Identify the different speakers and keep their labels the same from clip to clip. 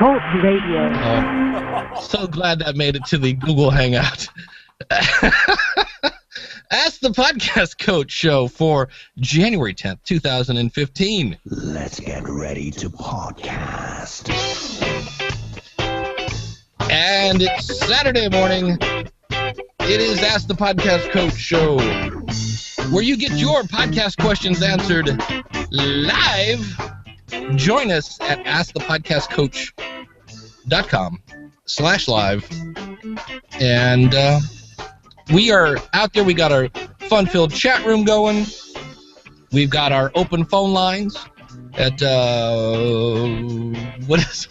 Speaker 1: Cult Radio.
Speaker 2: Oh, so glad that made it to the Google Hangout. Ask the Podcast Coach show for January 10th, 2015.
Speaker 3: Let's get ready to podcast.
Speaker 2: And it's Saturday morning. It is Ask the Podcast Coach show, where you get your podcast questions answered live. Join us at askthepodcastcoach.com/live. And we are out there. We got our fun-filled chat room going. We've got our open phone lines at, what is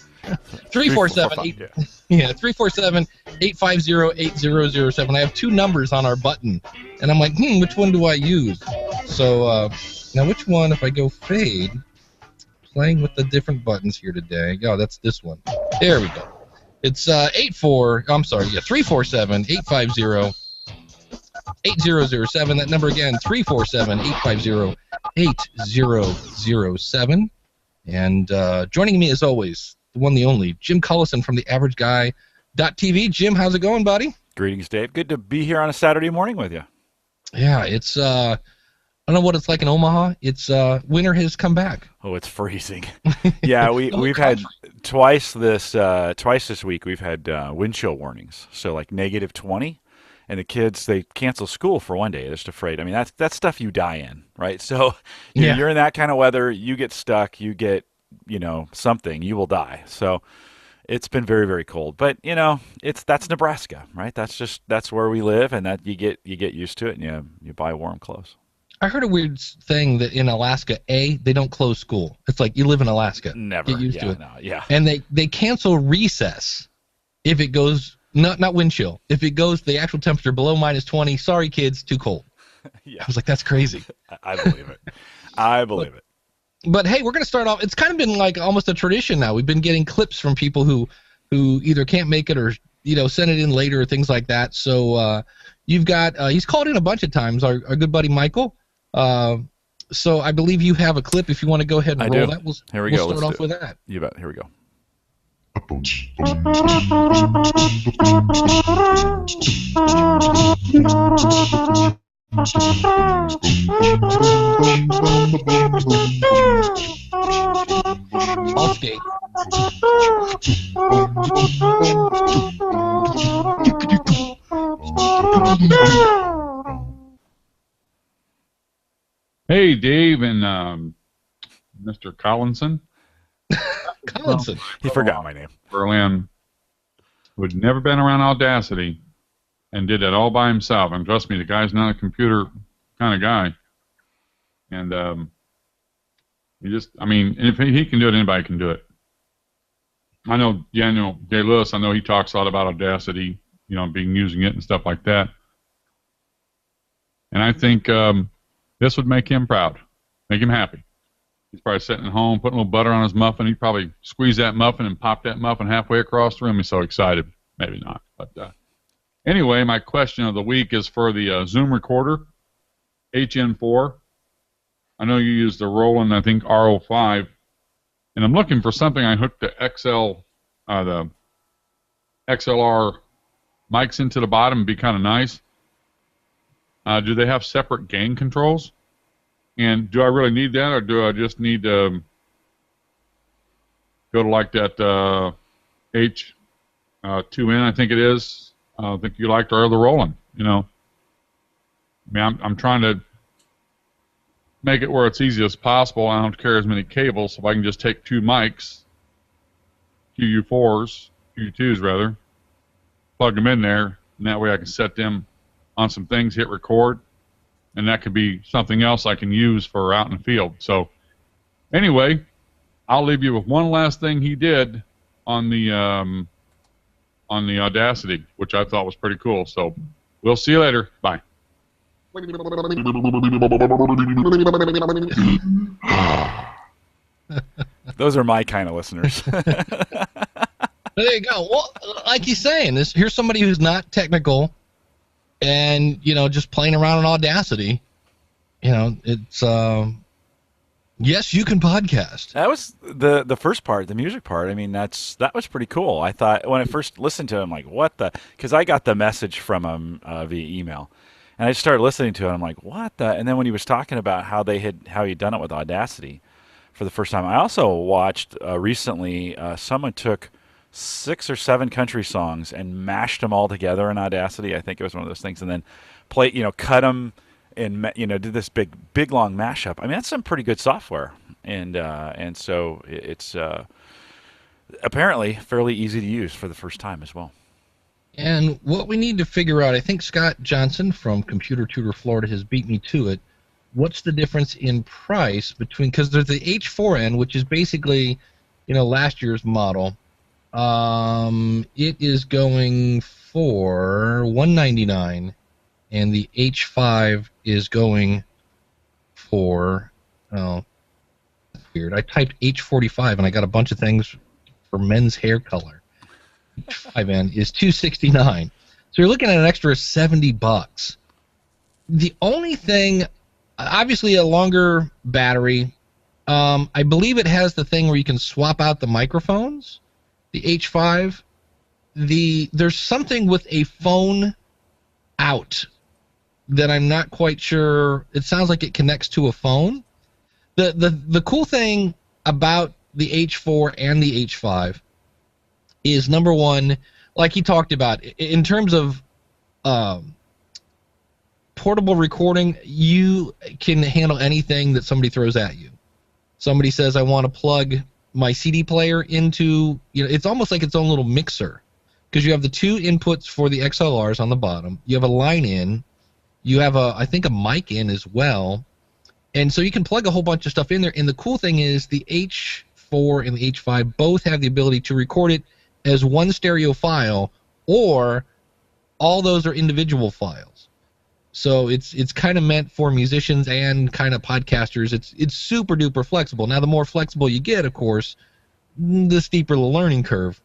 Speaker 2: 347 yeah, 347-850-8007. I have two numbers on our button, and I'm like, which one do I use? So, now which one, if I go fade, playing with the different buttons here today. Oh, that's this one. There we go. It's 347-850-8007. That number again, 347-850-8007. And joining me as always, the one, the only, Jim Collison from theaverageguy.tv. Jim, how's it going, buddy?
Speaker 4: Greetings, Dave. Good to be here on a Saturday morning with you.
Speaker 2: Yeah, it's I don't know what it's like in Omaha. It's winter has come back.
Speaker 4: Oh, it's freezing. Yeah, we've had twice this week. We've had wind chill warnings, so like -20, and the kids, they cancel school for one day. They're just afraid. I mean, that's stuff you die in, right? So you're in that kind of weather, you get stuck, you get something, you will die. So it's been very, very cold. But that's Nebraska, right? That's where we live, and that you get used to it, and you buy warm clothes.
Speaker 2: I heard a weird thing that in Alaska, they don't close school. It's like you live in Alaska.
Speaker 4: Never.
Speaker 2: Get used to it.
Speaker 4: No, yeah.
Speaker 2: And they cancel recess if it goes, not wind chill, if it goes the actual temperature below -20. Sorry, kids, too cold.
Speaker 4: Yeah.
Speaker 2: I was like, that's crazy.
Speaker 4: I believe it. I believe it.
Speaker 2: But hey, we're going to start off. It's kind of been like almost a tradition now. We've been getting clips from people who either can't make it or send it in later or things like that. So you've got he's called in a bunch of times. Our good buddy Michael. So I believe you have a clip. If you want to go ahead and roll that,
Speaker 4: Here we go.
Speaker 2: We'll start off with that.
Speaker 4: You bet. Here we go.
Speaker 2: Allstate.
Speaker 5: Hey, Dave and Mr. Collinson.
Speaker 2: Collinson.
Speaker 4: He forgot my name.
Speaker 5: Berlin, who had never been around Audacity and did it all by himself. And trust me, the guy's not a computer kind of guy. And if he can do it, anybody can do it. I know Daniel J. Lewis, I know he talks a lot about Audacity, using it and stuff like that. And I think this would make him proud, make him happy. He's probably sitting at home, putting a little butter on his muffin. He'd probably squeeze that muffin and pop that muffin halfway across the room. He's so excited. Maybe not. But anyway, my question of the week is for the Zoom recorder, HN4. I know you use the Roland, I think, R05. And I'm looking for something I hooked the XLR mics into the bottom. Would be kind of nice. Do they have separate gain controls? And do I really need that, or do I just need to go to like that H2N, I think it is? I think you liked, or the Roland, I'm trying to make it where it's easy as possible. I don't have to carry as many cables, so if I can just take two mics, QU2s rather, plug them in there, and that way I can set them on some things, hit record, and that could be something else I can use for out in the field. So anyway, I'll leave you with one last thing he did on the Audacity, which I thought was pretty cool. So we'll see you later. Bye.
Speaker 4: Those are my kind of listeners.
Speaker 2: There you go. Well, like he's saying, here's somebody who's not technical and, just playing around in Audacity. It's Yes, you can podcast.
Speaker 4: That was the first part, the music part. I mean, that was pretty cool. I thought when I first listened to it, I'm like, what the? Because I got the message from him via email, and I started listening to it. I'm like, what the? And then when he was talking about how he'd done it with Audacity for the first time, I also watched recently. Someone took 6 or 7 country songs and mashed them all together in Audacity. I think it was one of those things, and then cut them and did this big long mashup. I mean, that's some pretty good software, and so it's apparently fairly easy to use for the first time as well.
Speaker 2: And what we need to figure out, I think Scott Johnson from Computer Tutor Florida has beat me to it. What's the difference in price between, because there's the H4n, which is basically, last year's model. It is going for $199. And the H5 is going for, that's weird. I typed H45 and I got a bunch of things for men's hair color. H5n is $269. So you're looking at an extra $70. The only thing, obviously a longer battery. I believe it has the thing where you can swap out the microphones, the H5. There's something with a phone out that I'm not quite sure. It sounds like it connects to a phone. The cool thing about the H4 and the H5 is, number one, like he talked about, in terms of portable recording, you can handle anything that somebody throws at you. Somebody says, I want to plug my CD player into, it's almost like its own little mixer, because you have the 2 inputs for the XLRs on the bottom. You have a line in. You have I think a mic in as well. And so you can plug a whole bunch of stuff in there. And the cool thing is the H4 and the H5 both have the ability to record it as one stereo file, or all those are individual files. So it's kind of meant for musicians and kind of podcasters. It's super duper flexible. Now, the more flexible you get, of course, the steeper the learning curve.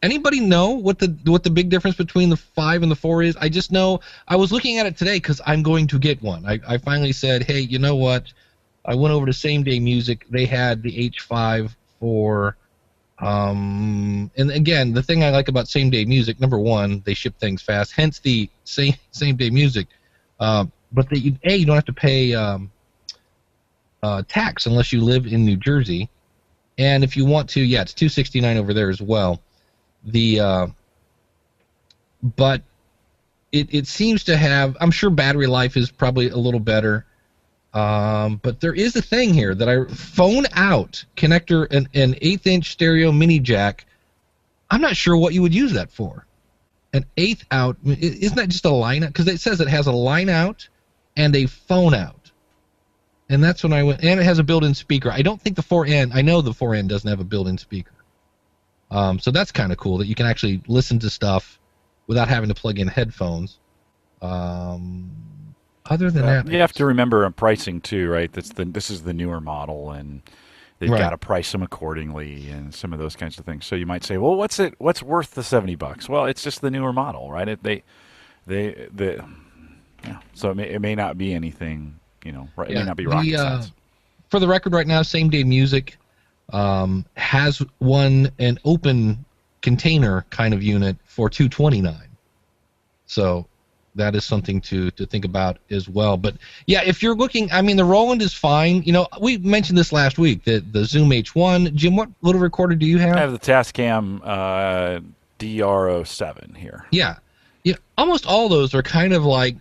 Speaker 2: Anybody know what the big difference between the 5 and the 4 is? I just know I was looking at it today because I'm going to get one. I finally said, hey, you know what? I went over to Same Day Music. They had the H5 for, and again, the thing I like about Same Day Music, number one, they ship things fast. Hence the Same Day Music. But you don't have to pay tax unless you live in New Jersey, and if you want to, it's $269 over there as well. But it seems to have, I'm sure battery life is probably a little better, but there is a thing here that phone out connector, an 1/8-inch stereo mini jack. I'm not sure what you would use that for. An 1/8 out, isn't that just a line out? Because it says it has a line out and a phone out, and that's when I went. And it has a built-in speaker. I don't think the 4N. I know the 4N doesn't have a built-in speaker. So that's kind of cool that you can actually listen to stuff without having to plug in headphones. Other than that,
Speaker 4: you have to remember pricing too, right? This is the newer model, and they've got to price them accordingly, and some of those kinds of things. So you might say, well, what's worth the $70? Well, it's just the newer model, right? So it may not be anything, it may not be rocket science.
Speaker 2: For the record, right now, Same Day Music has an open container kind of unit for $229. So that is something to think about as well. But yeah, if you're looking, the Roland is fine. We mentioned this last week, the Zoom H1. Jim, what little recorder do you have?
Speaker 4: I have the Tascam DR07 here.
Speaker 2: Yeah. Almost all those are kind of like,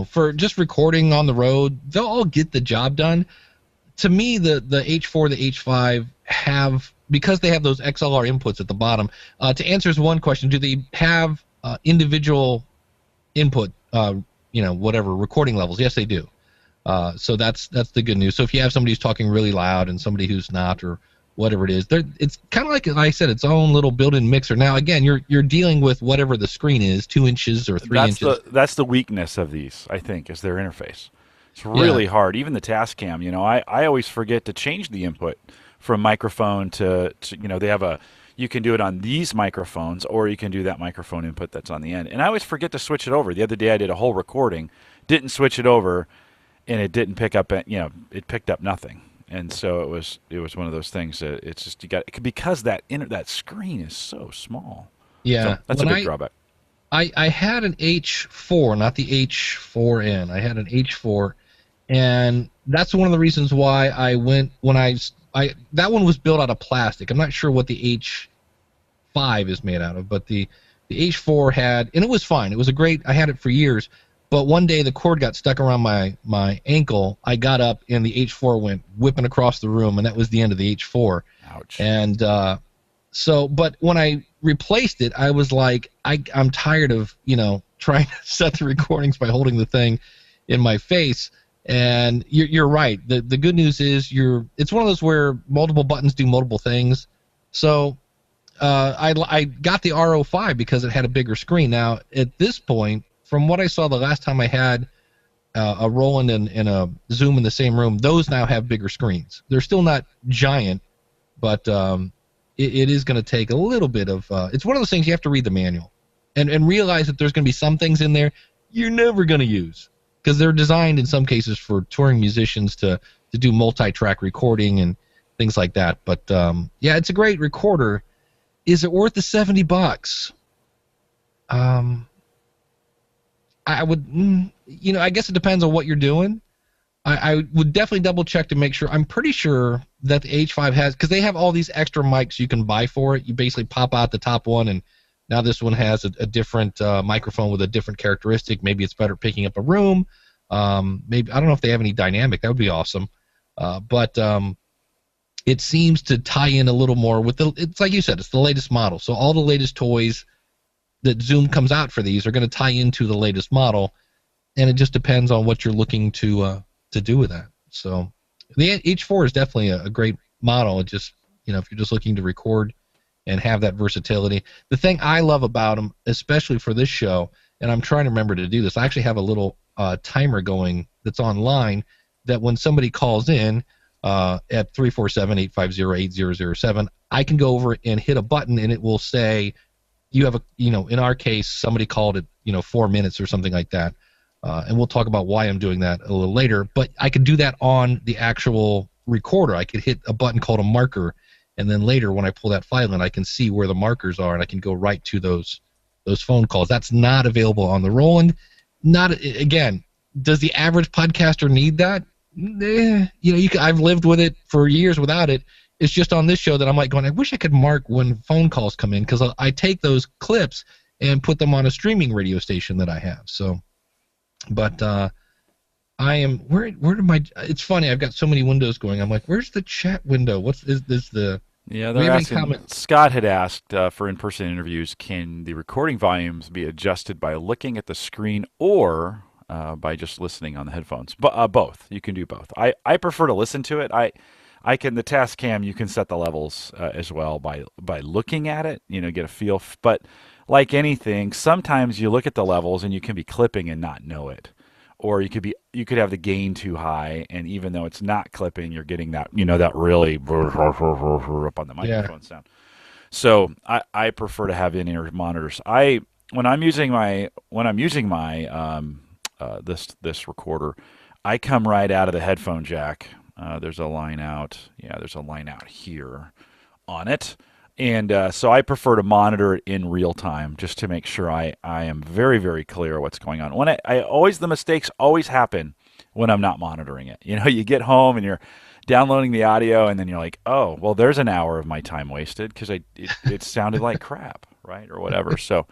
Speaker 2: for just recording on the road, they'll all get the job done. To me, the H4, the H5 because they have those XLR inputs at the bottom. To answer one question, do they have individual input, whatever recording levels? Yes, they do. So that's the good news. So if you have somebody who's talking really loud and somebody who's not, or whatever it is, it's kind of like I said, its own little built-in mixer. Now again, you're dealing with whatever the screen is, 2 inches or 3 inches.
Speaker 4: That's the weakness of these, I think, is their interface. It's really hard. Even the Tascam, I always forget to change the input from microphone to they have you can do it on these microphones, or you can do that microphone input that's on the end. And I always forget to switch it over. The other day I did a whole recording, didn't switch it over, and it didn't pick up. It picked up nothing. And so it was one of those things that it's just because that screen is so small.
Speaker 2: Yeah,
Speaker 4: so that's a big drawback.
Speaker 2: I had an H4, not the H4n. I had an H4, and that's one of the reasons why I went that one was built out of plastic. I'm not sure what the H5 is made out of, but the H4 had, and it was fine. It was I had it for years, but one day the cord got stuck around my ankle. I got up and the H4 went whipping across the room, and that was the end of the H4.
Speaker 4: Ouch.
Speaker 2: And but when I replaced it, I was like, I'm tired of trying to set the recordings by holding the thing in my face. And you're right. The good news is it's one of those where multiple buttons do multiple things. So I got the RO5 because it had a bigger screen. Now at this point, from what I saw the last time I had a Roland and a Zoom in the same room, those now have bigger screens. They're still not giant, but it is going to take a little bit of it's one of those things you have to read the manual and realize that there's going to be some things in there you're never going to use, because they're designed in some cases for touring musicians to do multi-track recording and things like that. But yeah, it's a great recorder. Is it worth the $70? I would, I guess it depends on what you're doing. I would definitely double check to make sure. I'm pretty sure that the H5 has, because they have all these extra mics you can buy for it. You basically pop out the top one, and now this one has a different microphone with a different characteristic. Maybe it's better picking up a room. Maybe, I don't know if they have any dynamic. That would be awesome. But it seems to tie in a little more with it's like you said, it's the latest model. So all the latest toys that Zoom comes out for these are going to tie into the latest model, and it just depends on what you're looking to do with that. So the H4 is definitely a great model. It just, if you're just looking to record and have that versatility. The thing I love about them, especially for this show, and I'm trying to remember to do this, I actually have a little timer going that's online that when somebody calls in at 347-850-8007, I can go over and hit a button, and it will say, you have in our case, somebody called it, 4 minutes or something like that. And we'll talk about why I'm doing that a little later. But I could do that on the actual recorder. I could hit a button called a marker, and then later when I pull that file in, I can see where the markers are, and I can go right to those phone calls. That's not available on the Roland. Again, does the average podcaster need that? I've lived with it for years without it. It's just on this show that I'm like going, I wish I could mark when phone calls come in, because I take those clips and put them on a streaming radio station that I have. So, but I am where did my? It's funny. I've got so many windows going. I'm like, where's the chat window? Is the?
Speaker 4: Yeah, they're asking. Scott had asked for in-person interviews, can the recording volumes be adjusted by looking at the screen or by just listening on the headphones? Both. You can do both. I prefer to listen to it. I can, the Tascam, you can set the levels as well by looking at it, get a feel. But like anything, sometimes you look at the levels and you can be clipping and not know it. Or you could have the gain too high, and even though it's not clipping, you're getting that, that really up on the microphone sound. So I prefer to have in-ear monitors. When I'm using my this recorder, I come right out of the headphone jack. There's a line out. Yeah, there's a line out here on it. And so I prefer to monitor it in real time just to make sure I am very, very clear what's going on. When the mistakes always happen when I'm not monitoring it. You get home and you're downloading the audio, and then you're like, oh, well, there's an hour of my time wasted because it sounded like crap, right, or whatever. So,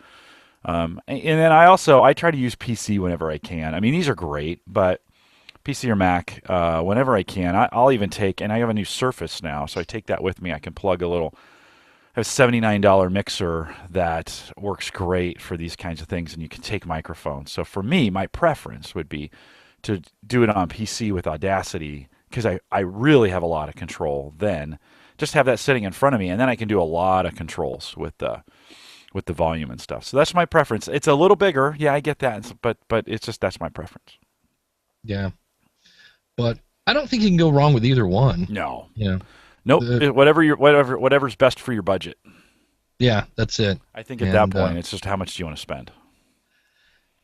Speaker 4: and then I try to use PC whenever I can. I mean, these are great, but PC or Mac, whenever I can. I'll even take, and I have a new Surface now, so I take that with me. I can plug I have a $79 mixer that works great for these kinds of things, and you can take microphones. So for me, my preference would be to do it on PC with Audacity, because I really have a lot of control then. Just have that sitting in front of me, and then I can do a lot of controls with the volume and stuff. So that's my preference. It's a little bigger, yeah, I get that, but it's just, that's my preference.
Speaker 2: Yeah, but I don't think you can go wrong with either one.
Speaker 4: No.
Speaker 2: Yeah.
Speaker 4: Nope. Whatever's best for your budget.
Speaker 2: Yeah, that's it.
Speaker 4: I think at that point, it's just how much do you want to spend.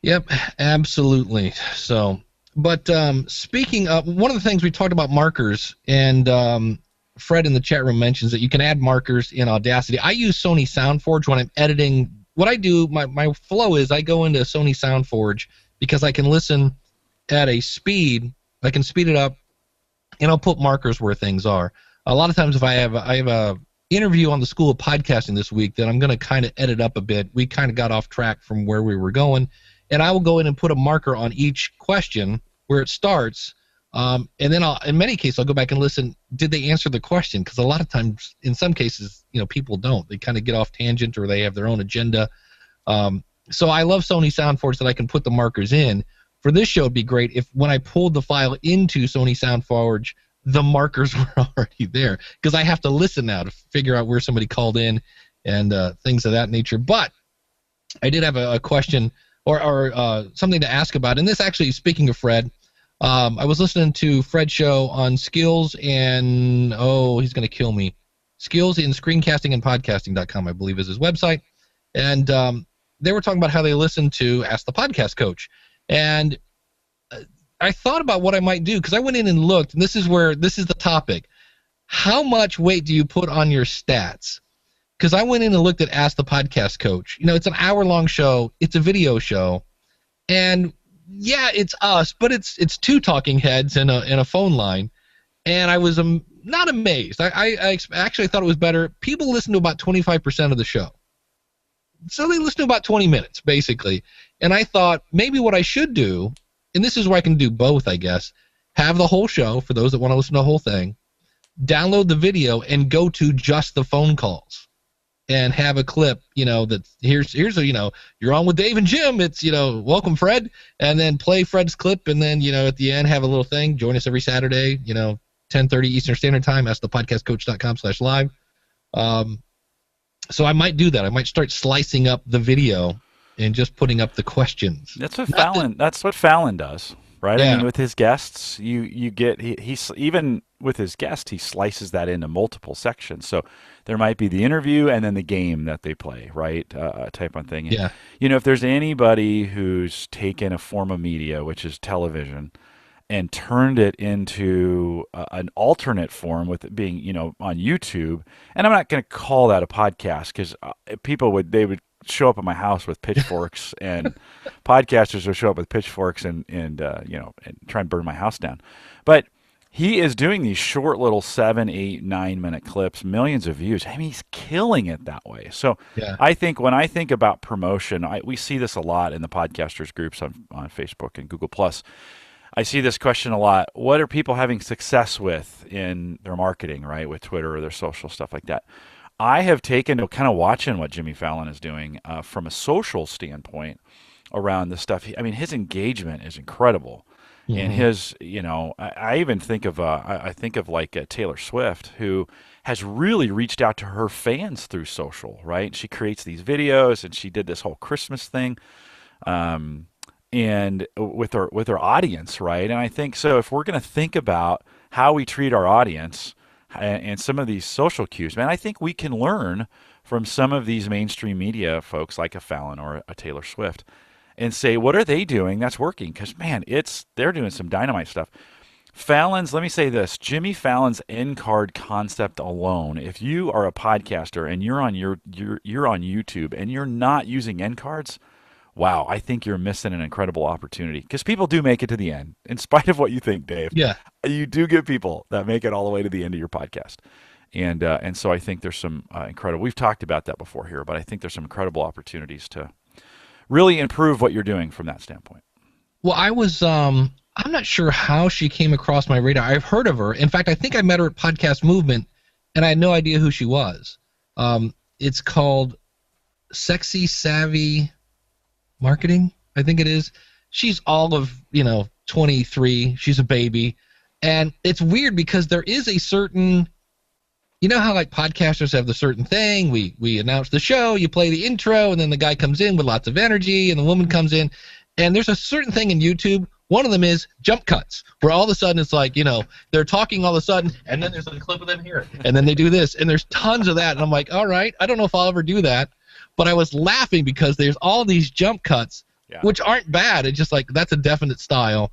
Speaker 2: Yep, absolutely. So, But speaking of, one of the things we talked about markers, and Fred in the chat room mentions that you can add markers in Audacity. I use Sony SoundForge when I'm editing. What I do, my flow is I go into Sony SoundForge because I can listen at a speed. I can speed it up, and I'll put markers where things are. A lot of times if I have a interview on the School of Podcasting this week that I'm going to kind of edit up a bit. We kind of got off track from where we were going, and I will go in and put a marker on each question where it starts, and then in many cases I'll go back and listen. Did they answer the question? Because a lot of times, in some cases, people don't. They kind of get off tangent or they have their own agenda. So I love Sony SoundForge that I can put the markers in. For this show, it'd be great if when I pulled the file into Sony SoundForge, the markers were already there, because I have to listen now to figure out where somebody called in and things of that nature. But I did have a question or something to ask about, and this actually, speaking of Fred, I was listening to Fred's show on skills and, he's going to kill me, skills in screencasting and podcasting.com, I believe is his website, and they were talking about how they listened to Ask the Podcast Coach, and I thought about what I might do, because I went in and looked, and this is the topic. How much weight do you put on your stats? Because I went in and looked at Ask the Podcast Coach. It's an hour-long show. It's a video show. And, yeah, it's us, but it's two talking heads and a phone line. And I was not amazed. I actually thought it was better. People listen to about 25% of the show. So they listen to about 20 minutes, basically. And I thought maybe what I should do, and this is where I can do both, I guess, have the whole show for those that want to listen to the whole thing, download the video, and go to just the phone calls and have a clip, that here's you're on with Dave and Jim, it's, welcome Fred, and then play Fred's clip, and then, at the end have a little thing, join us every Saturday, 10:30 Eastern Standard Time, askthepodcastcoach.com/live. So I might do that. I might start slicing up the video and just putting up the questions.
Speaker 4: That's what Fallon does, right?
Speaker 2: Yeah.
Speaker 4: I mean, with his guests, you get he's even with his guest, he slices that into multiple sections. So there might be the interview and then the game that they play, right? Type on thing.
Speaker 2: Yeah.
Speaker 4: If there's anybody who's taken a form of media, which is television, and turned it into an alternate form with it being, on YouTube, and I'm not going to call that a podcast, because people would show up at my house with pitchforks, and podcasters will show up with pitchforks and try and burn my house down. But he is doing these short little 7, 8, 9-minute clips, millions of views. I mean, he's killing it that way. So yeah. I think when I think about promotion, we see this a lot in the podcasters groups on Facebook and Google+. I see this question a lot. What are people having success with in their marketing, right, with Twitter or their social stuff like that? I have taken to kind of watching what Jimmy Fallon is doing from a social standpoint around this stuff. His engagement is incredible. Mm-hmm. And his, I even think of, like Taylor Swift, who has really reached out to her fans through social, right? She creates these videos, and she did this whole Christmas thing. And with our audience, right? And I think so. If we're going to think about how we treat our audience and some of these social cues, man, I think we can learn from some of these mainstream media folks like a Fallon or a Taylor Swift, and say, what are they doing that's working? Because man, they're doing some dynamite stuff. Fallon's, let me say this, Jimmy Fallon's end card concept alone. If you are a podcaster and you're on you're on YouTube and you're not using end cards, wow, I think you're missing an incredible opportunity, because people do make it to the end, in spite of what you think, Dave.
Speaker 2: Yeah,
Speaker 4: you do get people that make it all the way to the end of your podcast, and so I think there's some incredible. We've talked about that before here, but I think there's some incredible opportunities to really improve what you're doing from that standpoint.
Speaker 2: Well, I was I'm not sure how she came across my radar. I've heard of her. In fact, I think I met her at Podcast Movement, and I had no idea who she was. It's called Sexy Savvy Marketing, I think it is. She's all of 23. She's a baby, and it's weird because there is a certain, how like podcasters have the certain thing. We announce the show, you play the intro, and then the guy comes in with lots of energy, and the woman comes in, and there's a certain thing in YouTube. One of them is jump cuts, where all of a sudden it's like, they're talking all of a sudden, and then there's a clip of them here, and then they do this, and there's tons of that, and I'm like, all right, I don't know if I'll ever do that. But I was laughing because there's all these jump cuts, which aren't bad. It's just like that's a definite style.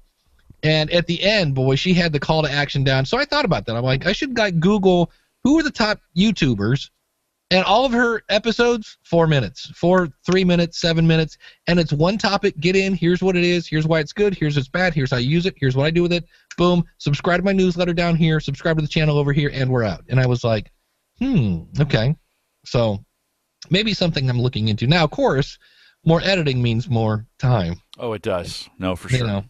Speaker 2: And at the end, boy, she had the call to action down. So I thought about that. I'm like, I should like Google who are the top YouTubers, and all of her episodes, 4 minutes, 3 minutes, 7 minutes, and it's one topic. Get in. Here's what it is. Here's why it's good. Here's what's bad. Here's how you use it. Here's what I do with it. Boom. Subscribe to my newsletter down here. Subscribe to the channel over here, and we're out. And I was like, okay. So maybe something I'm looking into now. Of course, more editing means more time.
Speaker 4: Oh, it does. No, for sure.
Speaker 2: You know,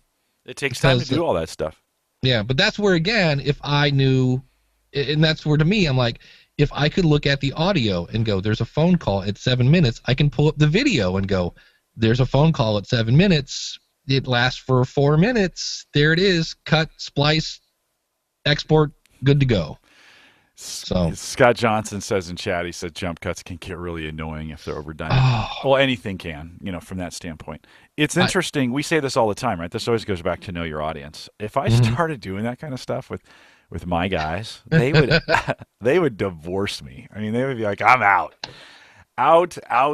Speaker 4: it takes time to do all that stuff.
Speaker 2: Yeah, but that's where, again, if I knew, and that's where to me, I'm like, if I could look at the audio and go, there's a phone call at 7 minutes, I can pull up the video and go, there's a phone call at 7 minutes. It lasts for 4 minutes. There it is. Cut, splice, export, good to go. So
Speaker 4: Scott Johnson says in chat, he said jump cuts can get really annoying if they're overdone.
Speaker 2: Oh.
Speaker 4: Well, anything can, from that standpoint. It's interesting. We say this all the time, right? This always goes back to know your audience. If I started doing that kind of stuff with my guys, they would they would divorce me. I mean, they would be like, I'm out. Collison,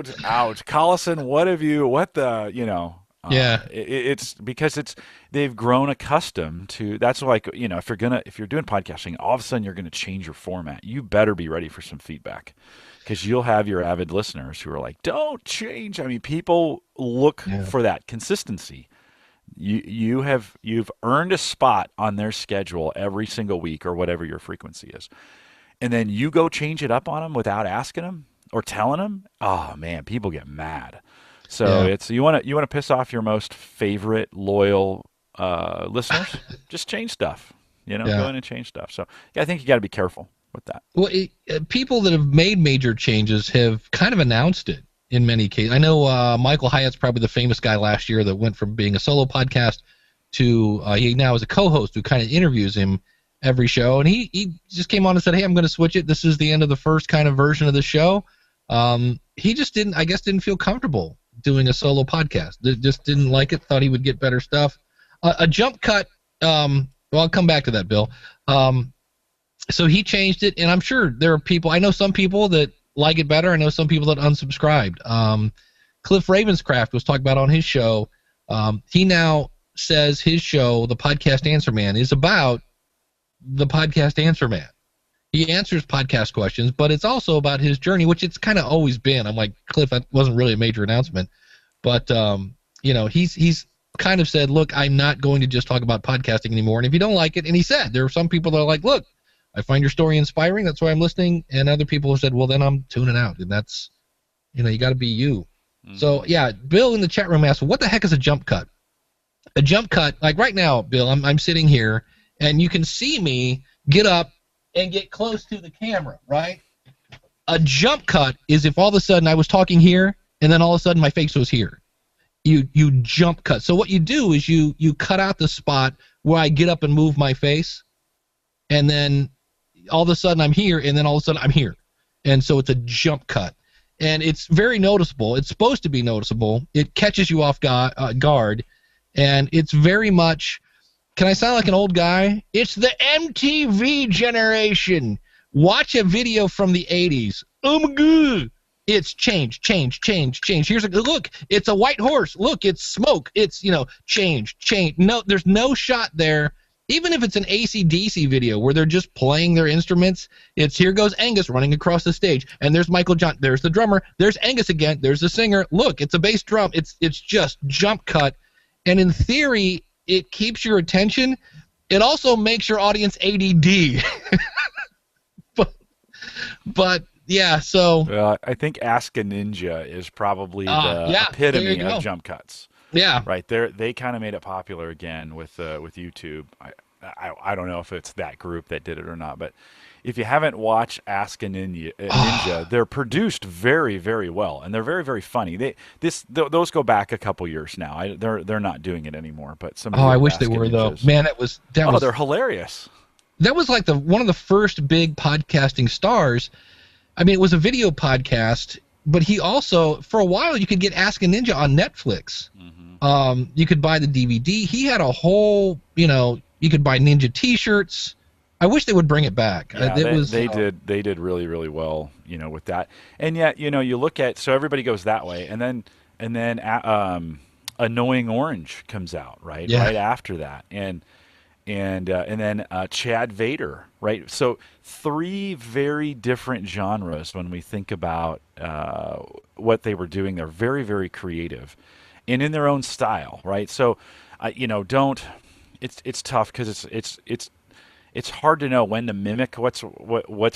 Speaker 2: Yeah.
Speaker 4: It's because they've grown accustomed to. That's like if you're doing podcasting, all of a sudden you're going to change your format. You better be ready for some feedback, because you'll have your avid listeners who are like, don't change. I mean, people look for that consistency. You've earned a spot on their schedule every single week or whatever your frequency is, and then you go change it up on them without asking them or telling them. Oh man, people get mad. So it's you want to piss off your most favorite loyal listeners. Just change stuff. Go in and change stuff. So I think you got to be careful with that.
Speaker 2: Well, people that have made major changes have kind of announced it in many cases. I know Michael Hyatt's probably the famous guy last year that went from being a solo podcast to he now is a co-host who kind of interviews him every show, and he just came on and said, hey, I'm going to switch it. This is the end of the first kind of version of the show. He just didn't feel comfortable doing a solo podcast. Just didn't like it. Thought he would get better stuff. A jump cut. Well, I'll come back to that, Bill. So he changed it, and I'm sure there are people. I know some people that like it better. I know some people that unsubscribed. Cliff Ravenscraft was talking about on his show. He now says his show, the Podcast Answer Man, is about the Podcast Answer Man. He answers podcast questions, but it's also about his journey, which it's kind of always been. I'm like, Cliff, that wasn't really a major announcement. But, he's kind of said, look, I'm not going to just talk about podcasting anymore. And if you don't like it, and he said, there are some people that are like, look, I find your story inspiring. That's why I'm listening. And other people have said, well, then I'm tuning out. And that's, you got to be you. So, yeah, Bill in the chat room asked, what the heck is a jump cut? A jump cut, like right now, Bill, I'm sitting here, and you can see me get up and get close to the camera, right? A jump cut is if all of a sudden I was talking here, and then all of a sudden my face was here. You jump cut. So what you do is you cut out the spot where I get up and move my face, and then all of a sudden I'm here, and then all of a sudden I'm here. And so it's a jump cut. And it's very noticeable. It's supposed to be noticeable. It catches you off guard, and it's very much... Can I sound like an old guy? It's the MTV generation. Watch a video from the 80s. Oh my God. It's change. Here's look, it's a white horse. Look, it's smoke. It's, change. No, there's no shot there. Even if it's an AC/DC video where they're just playing their instruments, it's here goes Angus running across the stage, and there's Michael John. There's the drummer. There's Angus again. There's the singer. Look, it's a bass drum. It's just jump cut. And in theory, it keeps your attention. It also makes your audience ADD. but yeah, so.
Speaker 4: I think Ask a Ninja is probably the epitome of jump cuts.
Speaker 2: Yeah.
Speaker 4: Right. They kind of made it popular again with YouTube. I don't know if it's that group that did it or not, but if you haven't watched Ask a Ninja, they're produced very, very well, and they're very, very funny. Those go back a couple years now. They're not doing it anymore, but some.
Speaker 2: I wish they were though. Man, that was.
Speaker 4: They're hilarious.
Speaker 2: That was like one of the first big podcasting stars. I mean, it was a video podcast, but he also, for a while, you could get Ask a Ninja on Netflix. Mm-hmm. You could buy the DVD. He had a whole, you could buy Ninja T-shirts. I wish they would bring it back.
Speaker 4: Yeah, they did really, really well, with that. And yet, you look at, so everybody goes that way, and then Annoying Orange comes out right
Speaker 2: Yeah.
Speaker 4: right after that, and then Chad Vader, right? So three very different genres when we think about what they were doing. They're very, very creative, and in their own style, right? So, don't. It's tough because it's hard to know when to mimic what's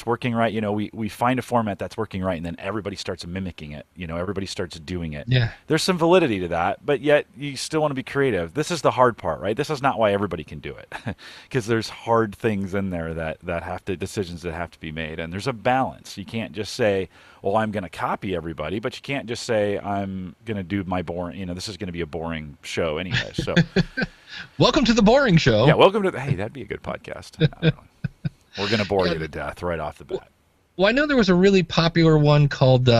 Speaker 4: working right. We find a format that's working right, and then everybody starts mimicking it. Everybody starts doing it.
Speaker 2: Yeah.
Speaker 4: There's some validity to that, but yet you still want to be creative. This is the hard part, right? This is not why everybody can do it, because there's hard things in there that decisions that have to be made, and there's a balance. You can't just say, well, I'm going to copy everybody, but you can't just say I'm going to do my boring. This is going to be a boring show anyway. So.
Speaker 2: Welcome to the Boring Show.
Speaker 4: Yeah, welcome to hey, that'd be a good podcast. We're going to bore you to death right off the bat.
Speaker 2: Well, I know there was a really popular one called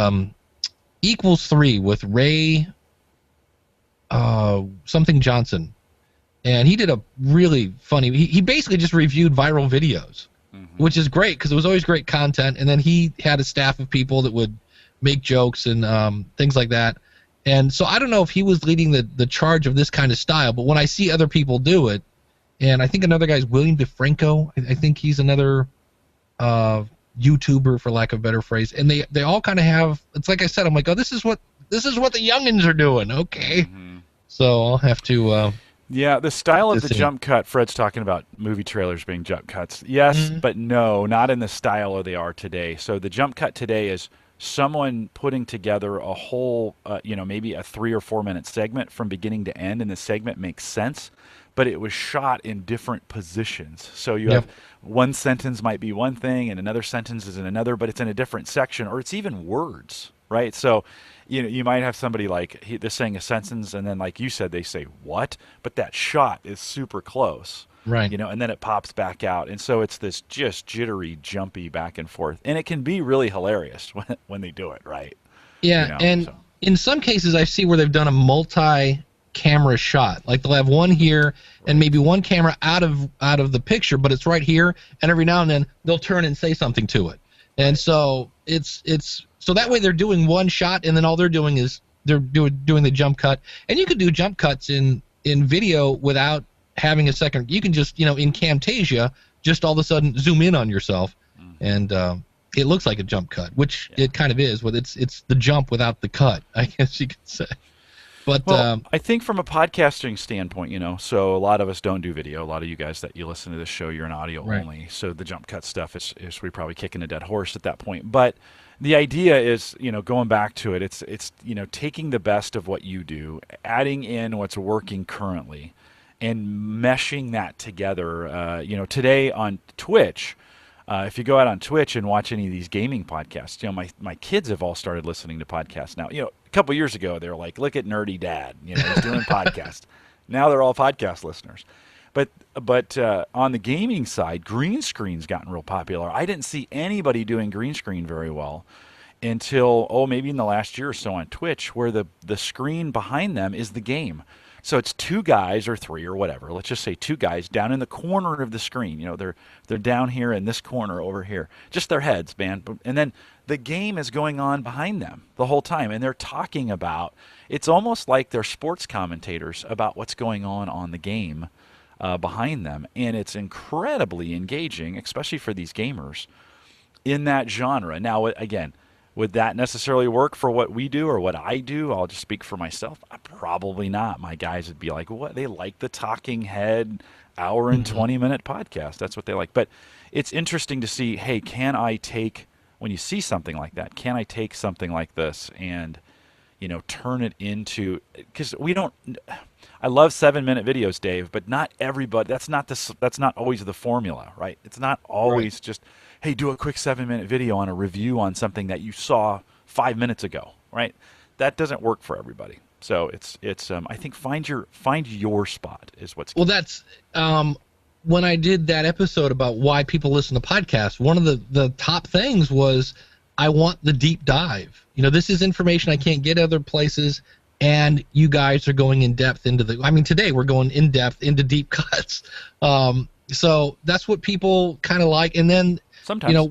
Speaker 2: Equals 3 with Ray something Johnson. And he did a really funny, he basically just reviewed viral videos, which is great because it was always great content. And then he had a staff of people that would make jokes and things like that. And so I don't know if he was leading the charge of this kind of style, but when I see other people do it, and I think another guy's William DeFranco, I think he's another YouTuber, for lack of a better phrase, and they all kind of have, it's like I said, I'm like, oh, this is what the youngins are doing, okay. So I'll have to
Speaker 4: yeah, the style of the jump cut, Fred's talking about movie trailers being jump cuts. Yes, but no, not in the style they are today. So the jump cut today is someone putting together a whole, maybe a 3 or 4 minute segment from beginning to end, and the segment makes sense, but it was shot in different positions. So you have one sentence might be one thing, and another sentence is in another, but it's in a different section, or it's even words, right? So, you might have somebody they're saying a sentence, and then like you said, they say what, but that shot is super close.
Speaker 2: Right.
Speaker 4: And then it pops back out. And so it's this just jittery, jumpy back and forth. And it can be really hilarious when they do it, right?
Speaker 2: Yeah, in some cases I see where they've done a multi-camera shot. Like they'll have one here and maybe one camera out of the picture, but it's right here, and every now and then they'll turn and say something to it. And so it's so that way they're doing one shot, and then all they're doing is they're doing the jump cut. And you could do jump cuts in video without having a second. You can just in Camtasia just all of a sudden zoom in on yourself, and it looks like a jump cut, which it kind of is. But it's the jump without the cut, I guess you could say. But
Speaker 4: I think from a podcasting standpoint, so a lot of us don't do video. A lot of you guys that you listen to this show, you're an audio only. So the jump cut stuff is we're probably kicking a dead horse at that point. But the idea is, going back to it, it's taking the best of what you do, adding in what's working currently, and meshing that together. Today on Twitch, if you go out on Twitch and watch any of these gaming podcasts, my kids have all started listening to podcasts now. A couple years ago, they were like, look at Nerdy Dad, he's doing podcasts. Now they're all podcast listeners. But on the gaming side, green screen's gotten real popular. I didn't see anybody doing green screen very well until, maybe in the last year or so on Twitch, where the screen behind them is the game. So it's two guys or three or whatever. Let's just say two guys down in the corner of the screen. They're down here in this corner over here. Just their heads, man. And then the game is going on behind them the whole time. And they're talking about, it's almost like they're sports commentators about what's going on the game behind them. And it's incredibly engaging, especially for these gamers in that genre. Now, again, would that necessarily work for what we do or what I do? I'll just speak for myself. Probably not. My guys would be like, what? They like the talking head hour and 20-minute podcast. That's what they like. But it's interesting to see, hey, can I take, when you see something like that, can I take something like this and, turn it into, because I love 7-minute videos, Dave, but not everybody, that's not always the formula, right? It's not always just, hey, do a quick 7-minute video on a review on something that you saw 5 minutes ago, right? That doesn't work for everybody. So it's I think find your spot is what's key.
Speaker 2: Well, that's when I did that episode about why people listen to podcasts, one of the top things was I want the deep dive. This is information I can't get other places, and you guys are going in depth into today we're going in depth into deep cuts. So that's what people kind of like. And then
Speaker 4: sometimes,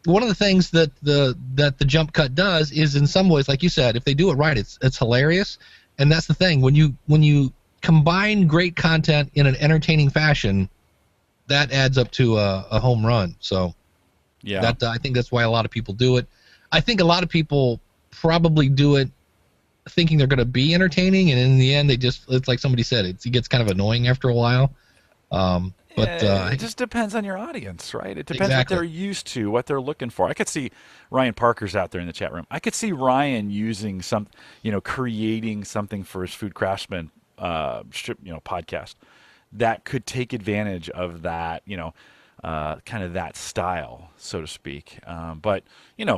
Speaker 2: one of the things that the jump cut does is, in some ways, like you said, if they do it right, it's hilarious. And that's the thing. When you combine great content in an entertaining fashion, that adds up to a home run. So
Speaker 4: Yeah.
Speaker 2: I think that's why a lot of people do it. I think a lot of people probably do it thinking they're going to be entertaining, and in the end, it's like somebody said, it gets kind of annoying after a while.
Speaker 4: It just depends on your audience, right? It depends
Speaker 2: Exactly.
Speaker 4: what they're used to, what they're looking for. I could see Ryan Parker's out there in the chat room. I could see Ryan using creating something for his Food Craftsman, podcast that could take advantage of that, kind of that style, so to speak. But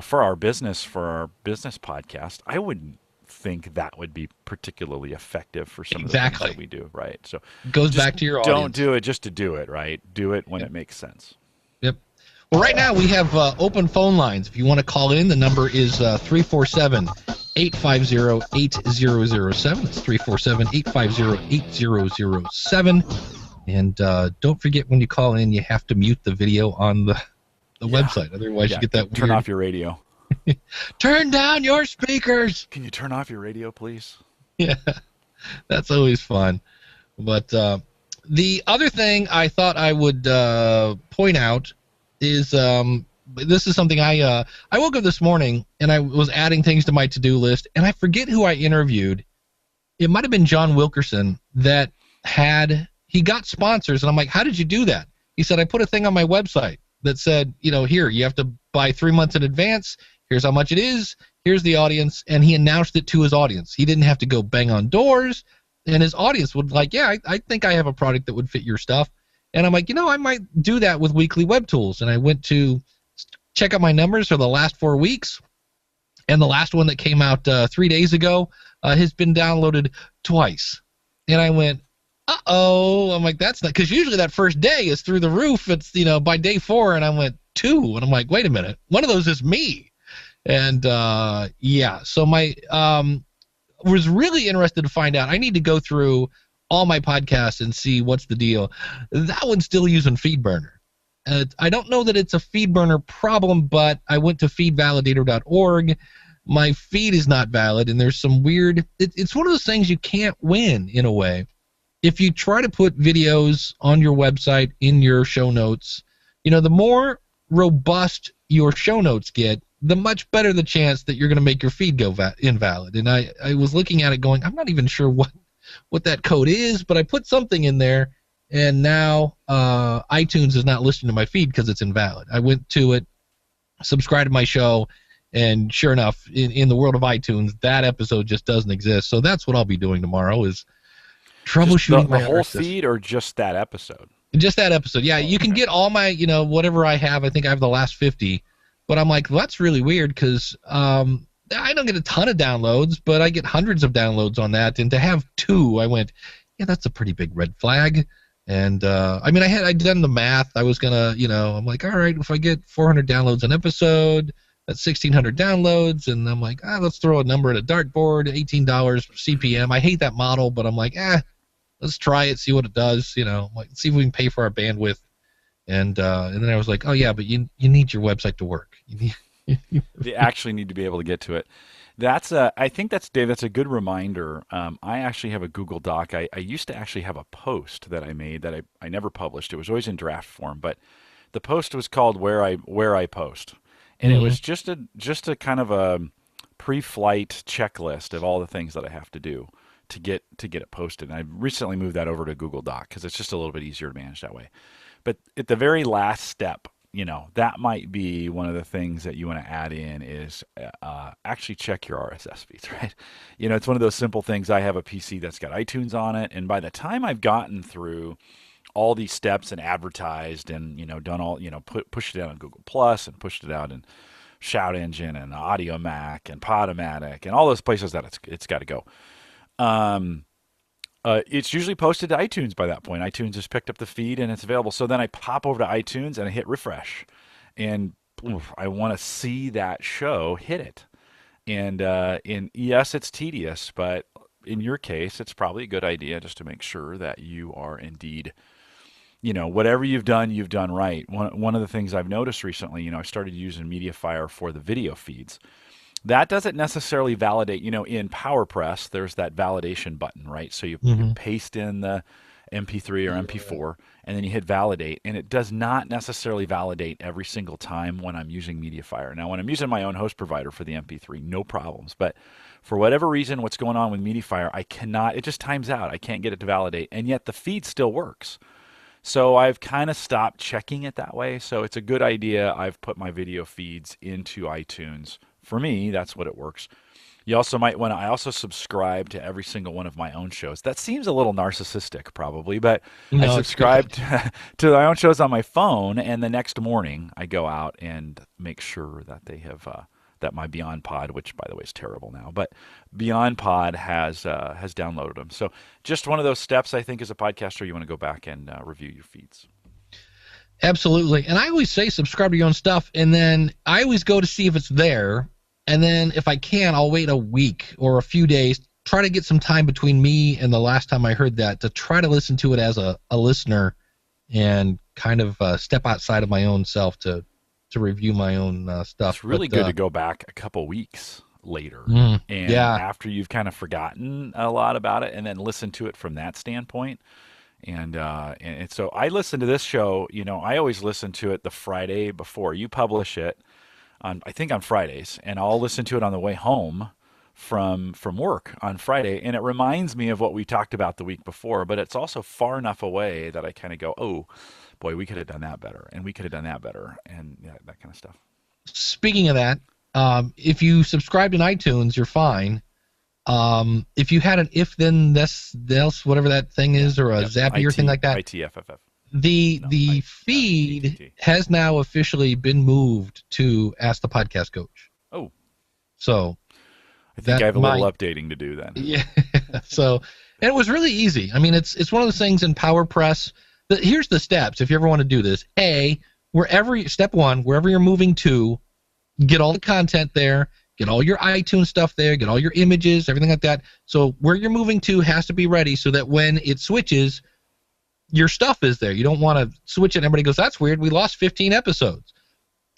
Speaker 4: for our business podcast, I wouldn't think that would be particularly effective for some of the things that we do, right? So
Speaker 2: goes back to your audience.
Speaker 4: Don't do it just to do it, right? Do it when it makes sense.
Speaker 2: Yep. Well, right now we have open phone lines. If you want to call in, the number is 347-850-8007. It's 347-850-8007. And don't forget, when you call in, you have to mute the video on the website. Otherwise, you get that
Speaker 4: turn
Speaker 2: weird...
Speaker 4: off your radio.
Speaker 2: Turn down your speakers.
Speaker 4: Can you turn off your radio, please?
Speaker 2: Yeah, that's always fun. But the other thing I thought I would point out is this is something I woke up this morning and I was adding things to my to-do list, and I forget who I interviewed. It might have been John Wilkerson that he got sponsors, and I'm like, how did you do that? He said, I put a thing on my website that said, here, you have to buy 3 months in advance. Here's how much it is. Here's the audience. And he announced it to his audience. He didn't have to go bang on doors. And his audience would I think I have a product that would fit your stuff. And I'm like, I might do that with Weekly Web Tools. And I went to check out my numbers for the last 4 weeks. And the last one that came out 3 days ago has been downloaded twice. And I went, uh-oh. I'm like, that's not, because usually that first day is through the roof. It's, by day 4. And I went 2. And I'm like, wait a minute. One of those is me. And so my was really interested to find out. I need to go through all my podcasts and see what's the deal. That one's still using FeedBurner. I don't know that it's a FeedBurner problem, but I went to feedvalidator.org. My feed is not valid, and there's some weird. It's one of those things you can't win in a way. If you try to put videos on your website in your show notes, the more robust your show notes get, the much better the chance that you're going to make your feed go invalid. And I was looking at it going, I'm not even sure what that code is, but I put something in there, and now iTunes is not listening to my feed because it's invalid. I went to it, subscribed to my show, and sure enough, in the world of iTunes, that episode just doesn't exist. So that's what I'll be doing tomorrow is troubleshooting
Speaker 4: the whole feed or just that episode?
Speaker 2: Just that episode. Yeah, you can get all my, whatever I have. I think I have the last 50. But I'm like, well, that's really weird because I don't get a ton of downloads, but I get hundreds of downloads on that. And to have 2, I went, yeah, that's a pretty big red flag. And I'd done the math. I was gonna, I'm like, all right, if I get 400 downloads an episode, that's 1,600 downloads. And I'm like, let's throw a number at a dartboard, $18 CPM. I hate that model, but I'm like, let's try it, see what it does. Like, see if we can pay for our bandwidth. And then I was like, oh yeah, but you need your website to work.
Speaker 4: You actually need to be able to get to it. I think that's, Dave, that's a good reminder. I actually have a Google Doc. I used to actually have a post that I made that I never published. It was always in draft form, but the post was called Where I Post. And it was just a kind of a pre-flight checklist of all the things that I have to do to get it posted. And I recently moved that over to Google Doc because it's just a little bit easier to manage that way. But at the very last step, that might be one of the things that you want to add in is actually check your RSS feeds, right? It's one of those simple things. I have a PC that's got iTunes on it, and by the time I've gotten through all these steps and advertised and, done all, pushed it out on Google Plus and pushed it out in Shout Engine and Audio Mac and Podomatic and all those places that it's got to go. It's usually posted to iTunes by that point. iTunes has picked up the feed and it's available. So then I pop over to iTunes and I hit refresh, and I want to see that show hit it. And yes, it's tedious, but in your case, it's probably a good idea just to make sure that you are indeed, whatever you've done right. One of the things I've noticed recently, I started using MediaFire for the video feeds. That doesn't necessarily validate. In PowerPress, there's that validation button, right? So you
Speaker 2: Mm-hmm.
Speaker 4: paste in the MP3 or MP4, and then you hit validate, and it does not necessarily validate every single time when I'm using MediaFire. Now, when I'm using my own host provider for the MP3, no problems. But for whatever reason, what's going on with MediaFire, I cannot. It just times out. I can't get it to validate, and yet the feed still works. So I've kind of stopped checking it that way. So it's a good idea. I've put my video feeds into iTunes. For me, that's what it works. You also might want to, I also subscribe to every single one of my own shows. That seems a little narcissistic probably, but I
Speaker 2: No, it's
Speaker 4: subscribe
Speaker 2: good.
Speaker 4: to my own shows on my phone, and the next morning I go out and make sure that they have, that my Beyond Pod, which by the way is terrible now, but Beyond Pod has downloaded them. So just one of those steps, I think, as a podcaster, you want to go back and review your feeds.
Speaker 2: Absolutely. And I always say subscribe to your own stuff, and then I always go to see if it's there, and then if I can, I'll wait a week or a few days, try to get some time between me and the last time I heard that to try to listen to it as a listener and kind of step outside of my own self to review my own stuff.
Speaker 4: It's really
Speaker 2: But,
Speaker 4: good to go back a couple weeks later, and
Speaker 2: yeah.
Speaker 4: after you've kind of forgotten a lot about it, and then listen to it from that standpoint. And so I listen to this show. I always listen to it the Friday before you publish it. I think on Fridays, and I'll listen to it on the way home from work on Friday, and it reminds me of what we talked about the week before. But it's also far enough away that I kind of go, "Oh, boy, we could have done that better, and we could have done that better," and that kind of stuff.
Speaker 2: Speaking of that, if you subscribed in iTunes, you're fine. If you had an if then this else whatever that thing is, or a Zappy or thing like that,
Speaker 4: ITFFF.
Speaker 2: the feed
Speaker 4: TTT.
Speaker 2: has now officially been moved to Ask the Podcast Coach.
Speaker 4: Oh,
Speaker 2: So
Speaker 4: I think
Speaker 2: that
Speaker 4: I have a little
Speaker 2: might-
Speaker 4: updating to do then.
Speaker 2: yeah, so and it was really easy. I mean, it's one of those things in PowerPress. Here's the steps if you ever want to do this. Step one, wherever you're moving to, get all the content there. Get all your iTunes stuff there, get all your images, everything like that. So where you're moving to has to be ready so that when it switches, your stuff is there. You don't want to switch it and everybody goes, that's weird, we lost 15 episodes.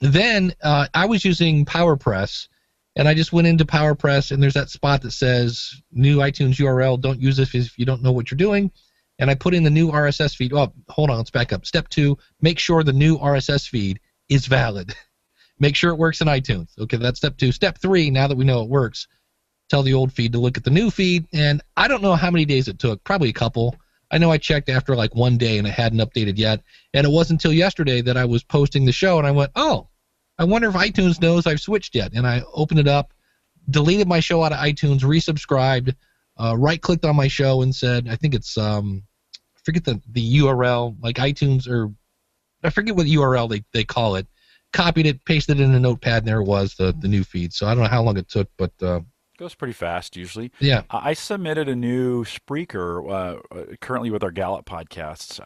Speaker 2: Then I was using PowerPress, and I just went into PowerPress, and there's that spot that says new iTunes URL, don't use this if you don't know what you're doing. And I put in the new RSS feed. Oh, hold on, let's back up. Step 2, make sure the new RSS feed is valid. Make sure it works in iTunes. Okay, that's step 2. Step 3, now that we know it works, tell the old feed to look at the new feed. And I don't know how many days it took, probably a couple. I know I checked after like one day and it hadn't updated yet. And it wasn't until yesterday that I was posting the show, and I went, oh, I wonder if iTunes knows I've switched yet. And I opened it up, deleted my show out of iTunes, resubscribed, right-clicked on my show and said, I think it's, I forget the URL, like iTunes, or I forget what URL they call it. Copied it, pasted it in a notepad, and there it was, the new feed. So I don't know how long it took, but
Speaker 4: Goes pretty fast usually.
Speaker 2: yeah.
Speaker 4: I submitted a new Spreaker currently with our Gallup podcasts.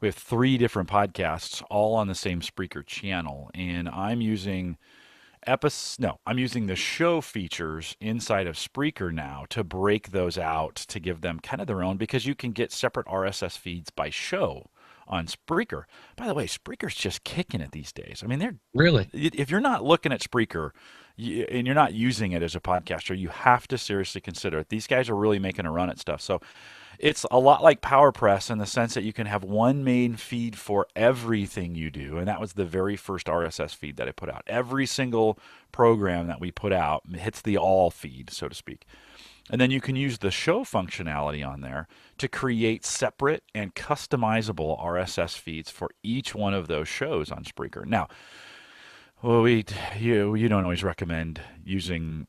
Speaker 4: We have 3 different podcasts all on the same Spreaker channel, and I'm using the show features inside of Spreaker now to break those out to give them kind of their own, because you can get separate RSS feeds by show on Spreaker. By the way, Spreaker's just kicking it these days. I mean,
Speaker 2: Really?
Speaker 4: if you're not looking at Spreaker and you're not using it as a podcaster, you have to seriously consider it. These guys are really making a run at stuff. So it's a lot like PowerPress in the sense that you can have one main feed for everything you do, and that was the very first RSS feed that I put out. Every single program that we put out hits the all feed, so to speak. And then you can use the show functionality on there to create separate and customizable RSS feeds for each one of those shows on Spreaker. Now, you don't always recommend using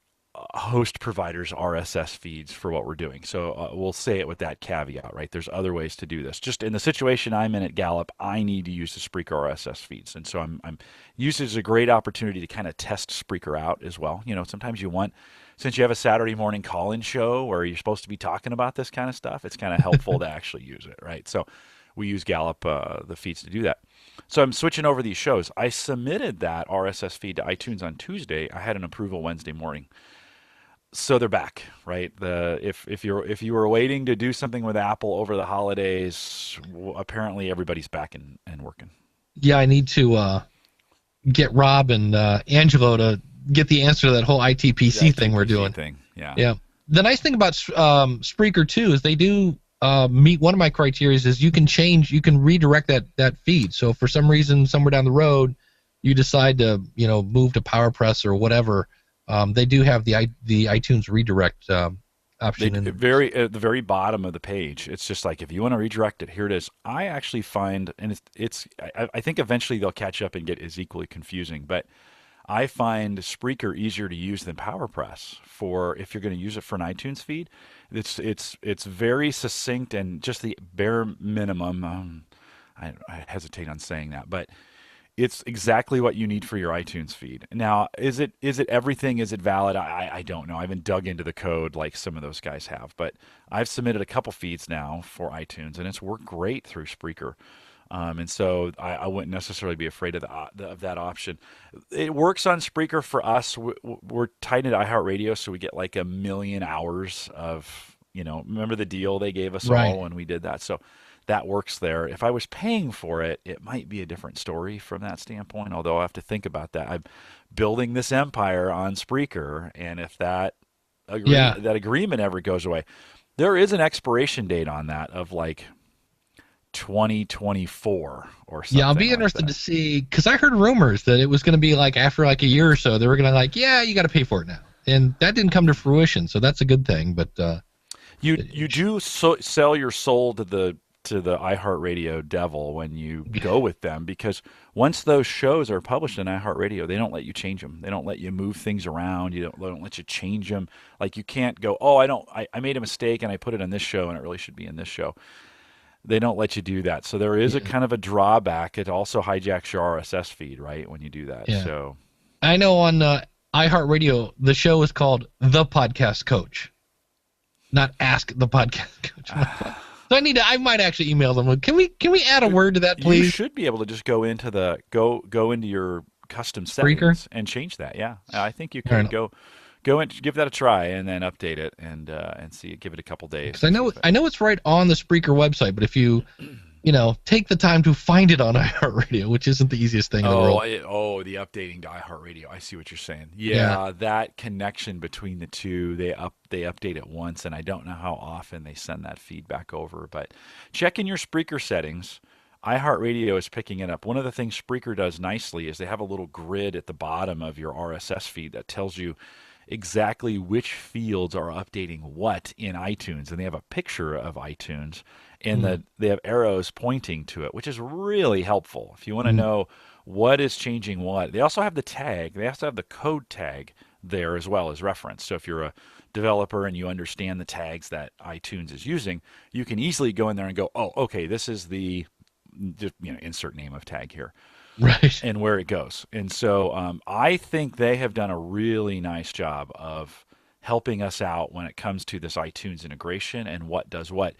Speaker 4: host providers' RSS feeds for what we're doing. So we'll say it with that caveat, right? There's other ways to do this. Just in the situation I'm in at Gallup, I need to use the Spreaker RSS feeds. And so I'm used as a great opportunity to kind of test Spreaker out as well. Sometimes you want, since you have a Saturday morning call-in show where you're supposed to be talking about this kind of stuff, it's kind of helpful to actually use it, right? So we use Gallup, the feeds to do that. So I'm switching over these shows. I submitted that RSS feed to iTunes on Tuesday. I had an approval Wednesday morning. So they're back, right? If you were waiting to do something with Apple over the holidays, apparently everybody's back and working.
Speaker 2: Yeah, I need to get Rob and Angelo to get the answer to that whole ITPC thing we're doing.
Speaker 4: Yeah.
Speaker 2: Yeah. The nice thing about Spreaker too is they do meet one of my criteria is you can redirect that feed. So if for some reason somewhere down the road you decide to move to PowerPress or whatever, they do have the iTunes redirect option.
Speaker 4: At the very bottom of the page, it's just like if you want to redirect it, here it is. I actually find, and I think eventually they'll catch up and get as equally confusing, but I find Spreaker easier to use than PowerPress for if you're going to use it for an iTunes feed. It's very succinct and just the bare minimum. I hesitate on saying that, but it's exactly what you need for your iTunes feed. Now, is it everything? Is it valid? I don't know. I haven't dug into the code like some of those guys have, but I've submitted a couple feeds now for iTunes, and it's worked great through Spreaker. And so I wouldn't necessarily be afraid of that option. It works on Spreaker for us. We're tied into iHeartRadio, so we get like 1 million hours of, remember the deal they gave us all when we did that? So that works there. If I was paying for it, it might be a different story from that standpoint, although I have to think about that. I'm building this empire on Spreaker, and if that agreement ever goes away, there is an expiration date on that of like 2024 or something.
Speaker 2: Yeah, I'll be interested to see, because I heard rumors that it was going to be like after like a year or so, they were going to you got to pay for it now, and that didn't come to fruition. So that's a good thing. But
Speaker 4: you do sell your soul to the iHeartRadio devil when you go with them, because once those shows are published in iHeartRadio, they don't let you change them. They don't let you move things around. They don't let you change them. Like you can't go, I made a mistake and I put it on this show and it really should be in this show. They don't let you do that. So there is a kind of a drawback. It also hijacks your RSS feed, right, when you do that. Yeah. So
Speaker 2: I know on iHeartRadio, the show is called The Podcast Coach, not Ask the Podcast Coach. So I might actually email them. Can we add a word to that, please?
Speaker 4: You should be able to just go into your custom settings
Speaker 2: Spreaker?
Speaker 4: And change that. Yeah, I think you can go and give that a try and then update it and see it. Give it a couple days.
Speaker 2: Because I know it's right on the Spreaker website, but if you take the time to find it on iHeartRadio, which isn't the easiest thing in the world.
Speaker 4: The updating to iHeartRadio. I see what you're saying. Yeah, that connection between the two, they update it once, and I don't know how often they send that feedback over. But check in your Spreaker settings. iHeartRadio is picking it up. One of the things Spreaker does nicely is they have a little grid at the bottom of your RSS feed that tells you exactly which fields are updating what in iTunes, and they have a picture of iTunes, and they have arrows pointing to it, which is really helpful if you want to know what is changing what. They also have the tag. They also have the code tag there as well as reference. So if you're a developer and you understand the tags that iTunes is using, you can easily go in there and go, oh, okay, this is the insert name of tag here.
Speaker 2: Right.
Speaker 4: And where it goes. And so I think they have done a really nice job of helping us out when it comes to this iTunes integration and what does what.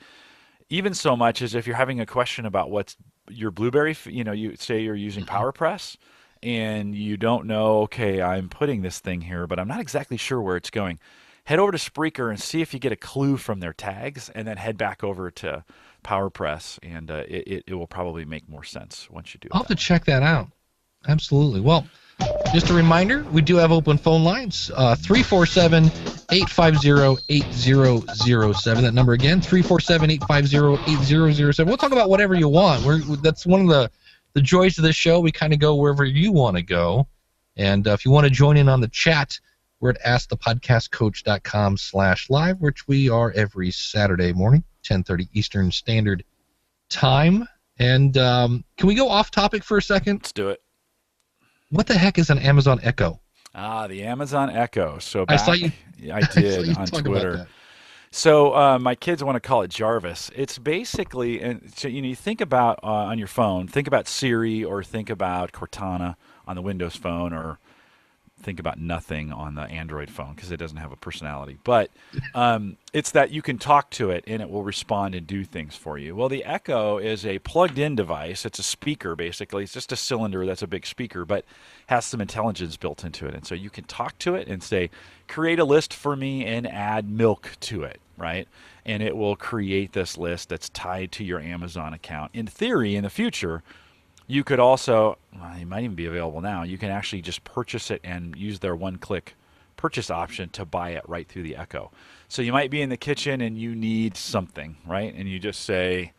Speaker 4: Even so much as if you're having a question about what's your Blueberry, you say you're using PowerPress and you don't know, okay, I'm putting this thing here, but I'm not exactly sure where it's going. Head over to Spreaker and see if you get a clue from their tags, and then head back over to PowerPress, and it will probably make more sense once you do it.
Speaker 2: I'll have to check that out. Absolutely. Well, just a reminder, we do have open phone lines, 347-850-8007. That number again, 347-850-8007. We'll talk about whatever you want. That's one of the joys of this show. We kind of go wherever you want to go. And if you want to join in on the chat, we're at askthepodcastcoach.com/live, which we are every Saturday morning, 10:30 Eastern Standard Time. And can we go off topic for a second?
Speaker 4: Let's do it.
Speaker 2: What the heck is an Amazon Echo?
Speaker 4: The Amazon Echo. So
Speaker 2: I saw you.
Speaker 4: I did on Twitter. So my kids want to call it Jarvis. It's basically, and so you think about on your phone, think about Siri or think about Cortana on the Windows phone, or think about nothing on the Android phone because it doesn't have a personality. But it's that you can talk to it and it will respond and do things for you. Well, the Echo is a plugged-in device. It's a speaker, basically. It's just a cylinder that's a big speaker, but has some intelligence built into it. And so you can talk to it and say, create a list for me and add milk to it, right? And it will create this list that's tied to your Amazon account. In theory, in the future, You could also, it might even be available now. You can actually just purchase it and use their one-click purchase option to buy it right through the Echo. So you might be in the kitchen and you need something, right? And you just say,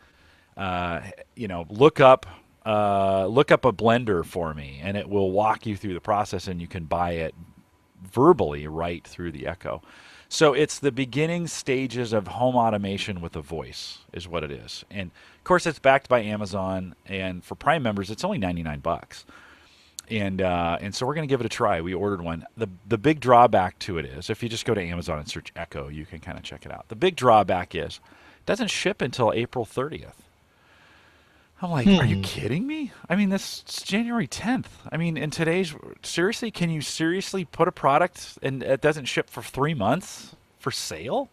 Speaker 4: look up a blender for me, and it will walk you through the process, and you can buy it verbally right through the Echo. So it's the beginning stages of home automation with a voice is what it is. And of course it's backed by Amazon, and for Prime members it's only $99. And so we're going to give it a try. We ordered one. The big drawback to it is, if you just go to Amazon and search Echo, you can kind of check it out. The big drawback is it doesn't ship until April 30th. I'm like, are you kidding me? I mean, this is January 10th. I mean, in today's, seriously, can you seriously put a product and it doesn't ship for 3 months for sale?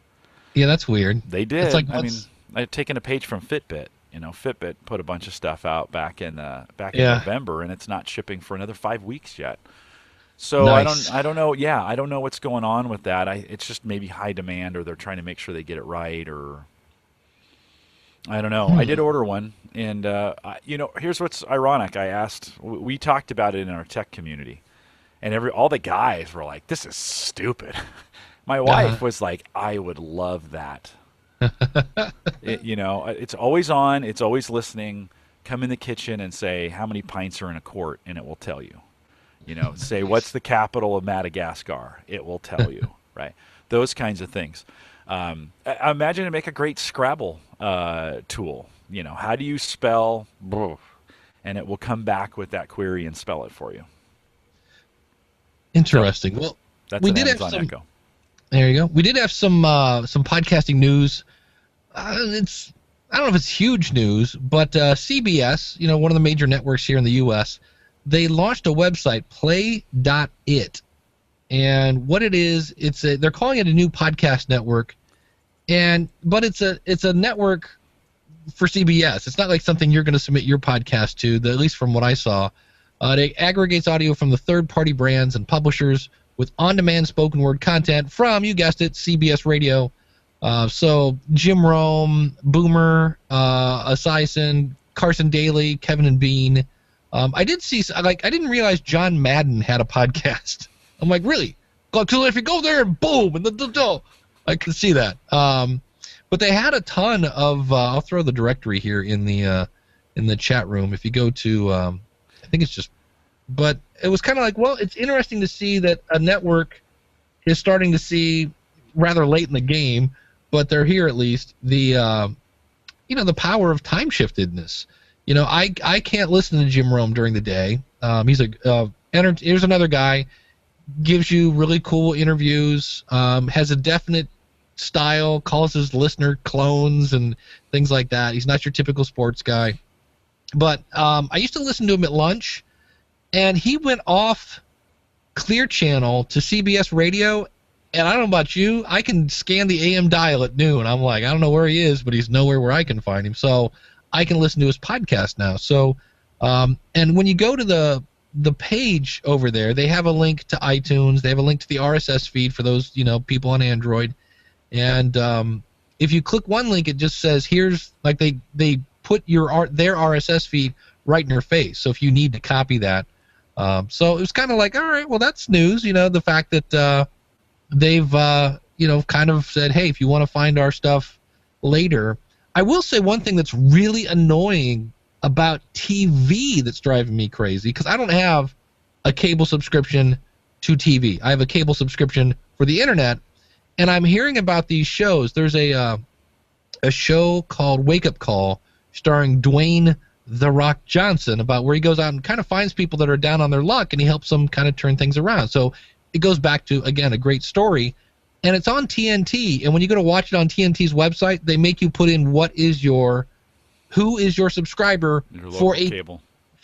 Speaker 2: Yeah, that's weird.
Speaker 4: They did.
Speaker 2: It's like,
Speaker 4: I mean, I had taken a page from Fitbit. Fitbit put a bunch of stuff out back in November, and it's not shipping for another 5 weeks yet. So
Speaker 2: nice.
Speaker 4: I don't know. Yeah, I don't know what's going on with that. It's just maybe high demand, or they're trying to make sure they get it right, or I don't know. I did order one, and here's what's ironic. We talked about it in our tech community, and all the guys were like, "This is stupid." My wife was like, "I would love that." It's always on. It's always listening. Come in the kitchen and say how many pints are in a quart, and it will tell you. Say what's the capital of Madagascar? It will tell you, right? Those kinds of things. I imagine it'd make a great Scrabble tool. How do you spell? And it will come back with that query and spell it for you.
Speaker 2: Interesting.
Speaker 4: So,
Speaker 2: well,
Speaker 4: that's
Speaker 2: we
Speaker 4: an
Speaker 2: did
Speaker 4: Amazon
Speaker 2: have some.
Speaker 4: Echo.
Speaker 2: There you go. We did have some podcasting news. I don't know if it's huge news, but CBS, one of the major networks here in the U.S., they launched a website, play.it. And what it is, they're calling it a new podcast network, but it's a network for CBS. It's not like something you're going to submit your podcast to, at least from what I saw. It aggregates audio from the third-party brands and publishers with on-demand spoken word content from, you guessed it, CBS Radio. So Jim Rome, Boomer, Esiason, Carson Daly, Kevin and Bean. I didn't realize John Madden had a podcast. I'm like, really? So if you go there and boom, and I can see that. But they had a ton of. I'll throw the directory here in the chat room. If you go to, I think it's just. But it was kind of like, well, it's interesting to see that a network is starting to see rather late in the game, but they're here at least the power of time shiftedness. I can't listen to Jim Rome during the day. Here's another guy. Gives you really cool interviews, has a definite style, calls his listener clones and things like that. He's not your typical sports guy. But I used to listen to him at lunch, and he went off Clear Channel to CBS Radio, and I don't know about you, I can scan the AM dial at noon. I'm like, I don't know where he is, but he's nowhere where I can find him. So I can listen to his podcast now. So, and when you go to the page over there, they have a link to iTunes. They have a link to the RSS feed for those, people on Android. And if you click one link, it just says here's like they put their RSS feed right in your face. So if you need to copy that, so it was kind of like, all right, well that's news. The fact that they've kind of said, hey, if you want to find our stuff later. I will say one thing that's really annoying about TV that's driving me crazy, because I don't have a cable subscription to TV. I have a cable subscription for the internet, and I'm hearing about these shows. There's a show called Wake Up Call starring Dwayne The Rock Johnson, about where he goes out and kind of finds people that are down on their luck, and he helps them kind of turn things around. So it goes back to, again, a great story. And it's on TNT, and when you go to watch it on TNT's website, they make you put in who is your subscriber for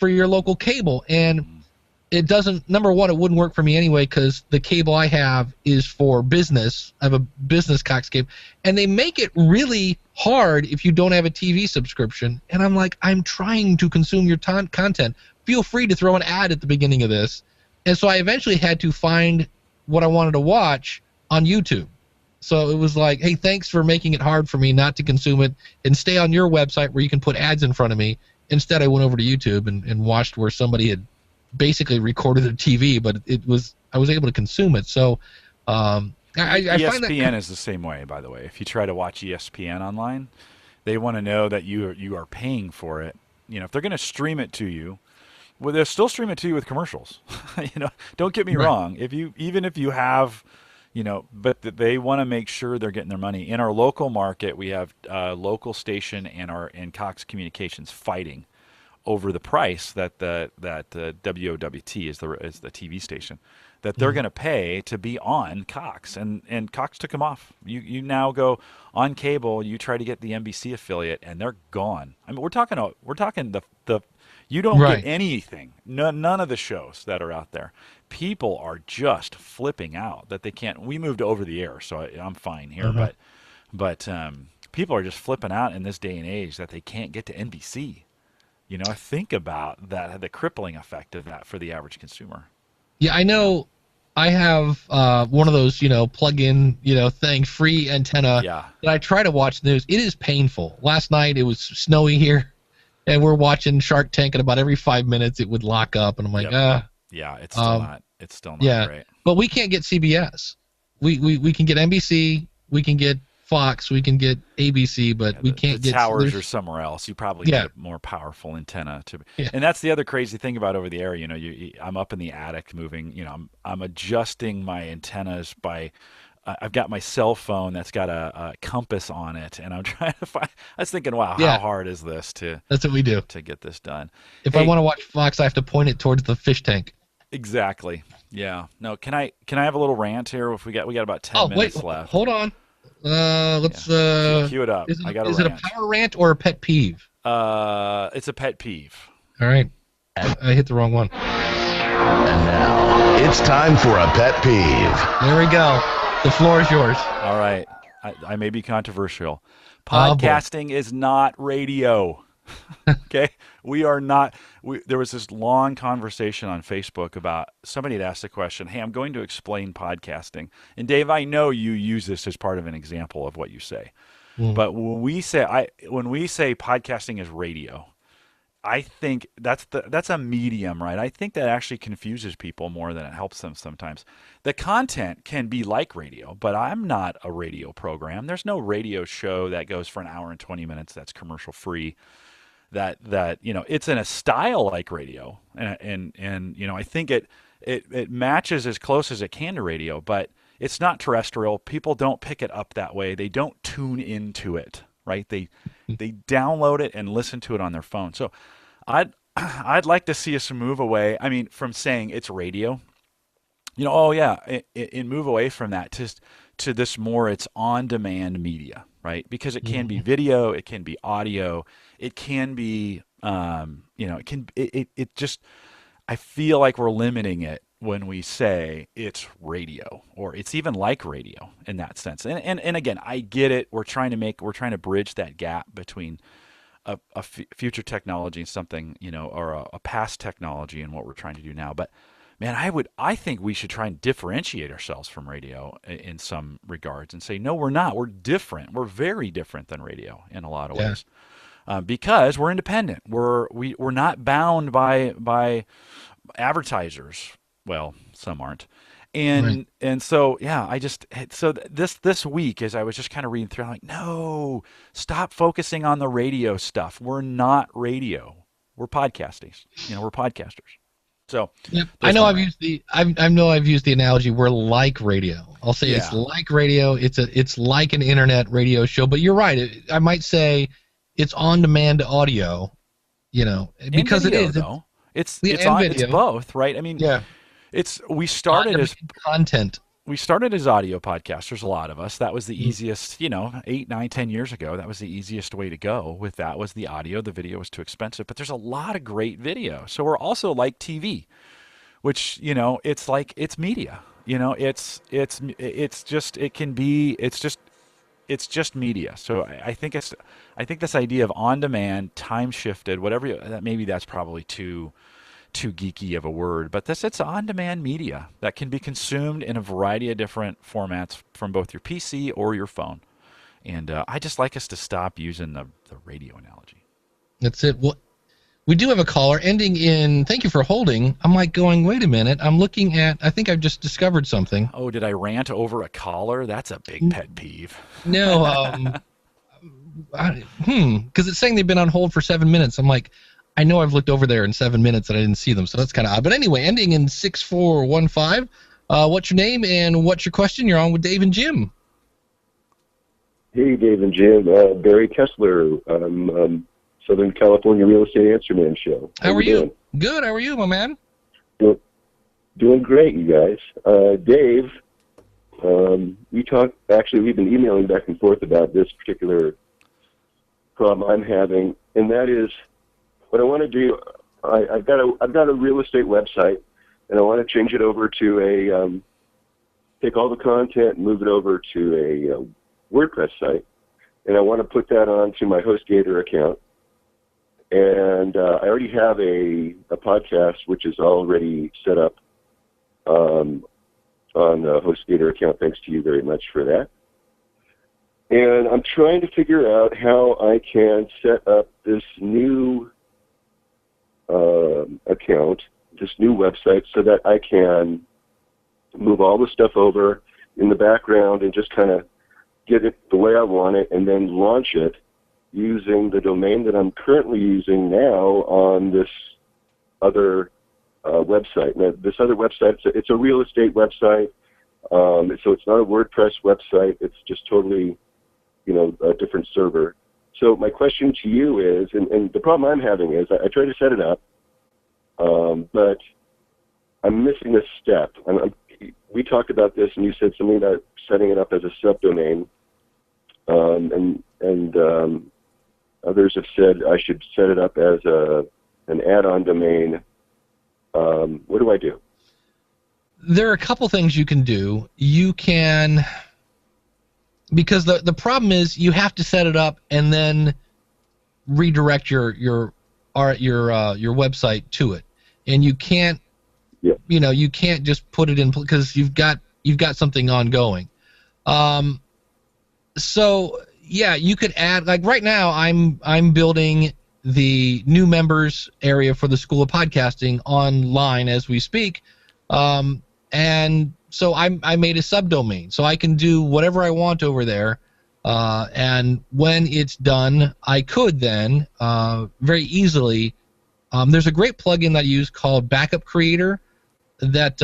Speaker 2: your local cable. And it doesn't, number one, it wouldn't work for me anyway, because the cable I have is for business. I have a business Coxscape, and they make it really hard if you don't have a TV subscription. And I'm like, I'm trying to consume your content. Feel free to throw an ad at the beginning of this. And so I eventually had to find what I wanted to watch on YouTube. So it was like, hey, thanks for making it hard for me not to consume it, and stay on your website where you can put ads in front of me instead I went over to YouTube and watched where somebody had basically recorded a TV, but I was able to consume it. So I find that
Speaker 4: ESPN is the same way, by the way. If you try to watch ESPN online, they want to know that you are paying for it. If they're going to stream it to you, well, they'll still stream it to you with commercials. Don't get me wrong. Even if you have, but they want to make sure they're getting their money. In our local market, we have local station and Cox Communications fighting over the price that the WOWT is the TV station that they're going to pay to be on Cox, and Cox took them off. You now go on cable, you try to get the NBC affiliate, and they're gone. I mean, we're talking the you don't get anything. None of the shows that are out there. People are just flipping out that they can't. We moved over the air, so I'm fine here, but people are just flipping out in this day and age that they can't get to NBC. I think about that, the crippling effect of that for the average consumer.
Speaker 2: Yeah, I know. I have one of those, plug-in, thing, free antenna that I try to watch news. It is painful. Last night it was snowy here, and we're watching Shark Tank, and about every 5 minutes it would lock up, and I'm like,
Speaker 4: Yeah, it's still not great.
Speaker 2: But we can't get CBS. We can get NBC, we can get Fox, we can get ABC, but we can't get
Speaker 4: towers or somewhere else. You probably get a more powerful antenna and that's the other crazy thing about over the air. I'm up in the attic moving. I'm adjusting my antennas by. I've got my cell phone that's got a compass on it, and I'm trying to find. I was thinking, wow, how hard is this to?
Speaker 2: That's what we do
Speaker 4: to get this done.
Speaker 2: If I want to watch Fox, I have to point it towards the fish tank.
Speaker 4: Exactly. Yeah. No. Can I have a little rant here? If we got about 10 minutes left.
Speaker 2: Hold on. Let's
Speaker 4: cue it up.
Speaker 2: Is it a power rant or a pet peeve?
Speaker 4: It's a pet peeve.
Speaker 2: All right. I hit the wrong one.
Speaker 3: And now it's time for a pet peeve.
Speaker 2: There we go. The floor is yours.
Speaker 4: All right. I may be controversial. Podcasting is not radio. Okay? We are not. There was this long conversation on Facebook about somebody had asked the question, hey, I'm going to explain podcasting. And Dave, I know you use this as part of an example of what you say. But when we say podcasting is radio, I think that's a medium, right? I think that actually confuses people more than it helps them sometimes. The content can be like radio, but I'm not a radio program. There's no radio show that goes for an hour and 20 minutes that's commercial free. That it's in a style like radio, and I think it matches as close as it can to radio, but it's not terrestrial. People don't pick it up that way. They don't tune into it, right? They download it and listen to it on their phone. So I'd like to see us move away. I mean, from saying it's radio, and move away from that to this more it's on-demand media, right? Because it can be video, it can be audio, it can be, it just, I feel like we're limiting it when we say it's radio or it's even like radio in that sense. And again, I get it. We're trying to bridge that gap between a future technology and something, or a past technology and what we're trying to do now. But man, I think we should try and differentiate ourselves from radio in some regards and say, no, we're not. We're different. We're very different than radio in a lot of ways. Because we're independent. We're not bound by advertisers. Well, some aren't. And so this week, as I was just kind of reading through, I'm like, no, stop focusing on the radio stuff. We're not radio. We're podcasters. We're podcasters. So
Speaker 2: I know I've used the analogy we're like radio. I'll say it's like radio. It's like an internet radio show. But you're right. I might say it's on-demand audio. Because
Speaker 4: video,
Speaker 2: it is.
Speaker 4: Though. It's both, right? I mean, we started as
Speaker 2: content.
Speaker 4: We started as audio podcasters, a lot of us. That was the easiest, 8, 9, 10 years ago. That was the easiest way to go with that was the audio. The video was too expensive, but there's a lot of great video. So we're also like TV, which, it's media. It's just media. So I think this idea of on-demand, time-shifted, whatever, maybe that's probably too geeky of a word, but it's on-demand media that can be consumed in a variety of different formats from both your PC or your phone. And I just like us to stop using the radio analogy.
Speaker 2: That's it. Well, We do have a caller ending in, thank you for holding. I'm like going, wait a minute. I'm looking at, I think I've just discovered something.
Speaker 4: Oh, did I rant over a caller? That's a big pet peeve.
Speaker 2: No, because it's saying they've been on hold for 7 minutes. I'm like, I know I've looked over there in 7 minutes and I didn't see them, so that's kind of odd. But anyway, ending in 6415. What's your name and what's your question? You're on with Dave and Jim.
Speaker 1: Hey, Dave and Jim. Barry Kessler, Southern California Real Estate Answer Man Show.
Speaker 2: How are you? Doing? Good. How are you, my man?
Speaker 1: Doing great, you guys. Dave, we've been emailing back and forth about this particular problem I'm having, and that is what I want to do. I've got a real estate website, and I want to change it over to take all the content and move it over to a WordPress site, and I want to put that onto my HostGator account. And I already have a podcast which is already set up on the HostGator account. Thanks to you very much for that. And I'm trying to figure out how I can set up this new account, this new website, so that I can move all the stuff over in the background and just kind of get it the way I want it, and then launch it using the domain that I'm currently using now on this other website. Now, this other website, it's a real estate website, so it's not a WordPress website. It's just totally, a different server. So my question to you is, and the problem I'm having is, I try to set it up, but I'm missing a step. We talked about this, and you said something about setting it up as a subdomain, and others have said I should set it up as an add-on domain. What do I do?
Speaker 2: There are a couple things you can do. You can, because the problem is you have to set it up and then redirect your website to it, and you can't. Yeah. You can't just put it in because you've got something ongoing. So yeah, you could add, like right now I'm building the new members area for the School of Podcasting online as we speak, and so I made a subdomain so I can do whatever I want over there, and when it's done, I could then very easily. There's a great plugin that I use called Backup Creator that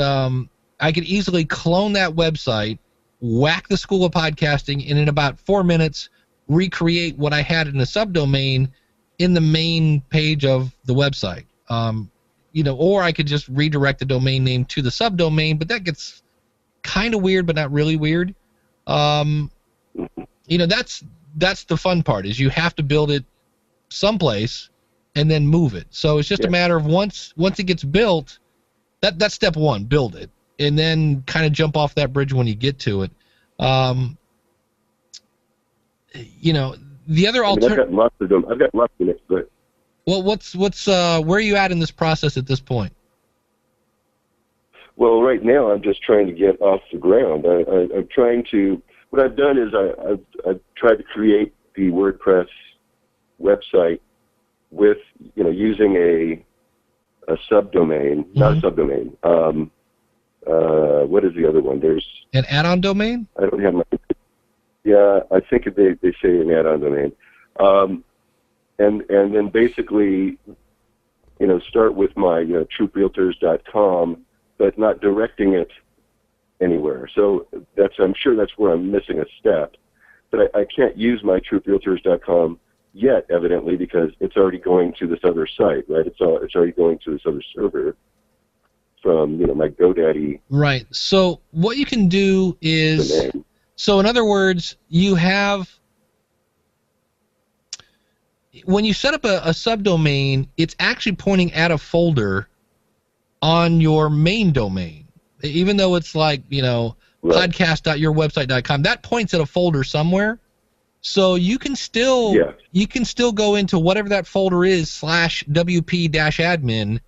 Speaker 2: I could easily clone that website, whack the School of Podcasting, and in about 4 minutes recreate what I had in the subdomain in the main page of the website. Or I could just redirect the domain name to the subdomain, but that gets kind of weird, but not really weird. That's the fun part, is you have to build it someplace and then move it. So it's just a matter of once it gets built, that's step one, build it, and then kind of jump off that bridge when you get to it. The other alternative.
Speaker 1: I've got lots of it, but.
Speaker 2: Well, what's where are you at in this process at this point?
Speaker 1: Well, right now I'm just trying to get off the ground. I'm trying to. What I've done is I've tried to create the WordPress website with using a subdomain, not a subdomain. What is the other one? There's
Speaker 2: an add-on domain.
Speaker 1: I don't have my. Yeah, I think they say an add-on domain, and then basically, start with my TruthRealtors.com, but not directing it anywhere. So I'm sure that's where I'm missing a step. But I can't use my TruthRealtors.com yet, evidently, because it's already going to this other site, right? It's already going to this other server from my GoDaddy.
Speaker 2: Right. So what you can do is, domain. So in other words, you have, when you set up a subdomain, it's actually pointing at a folder on your main domain, even though it's like right. podcast.yourwebsite.com. That points at a folder somewhere. So you can still go into whatever that folder is /wp-admin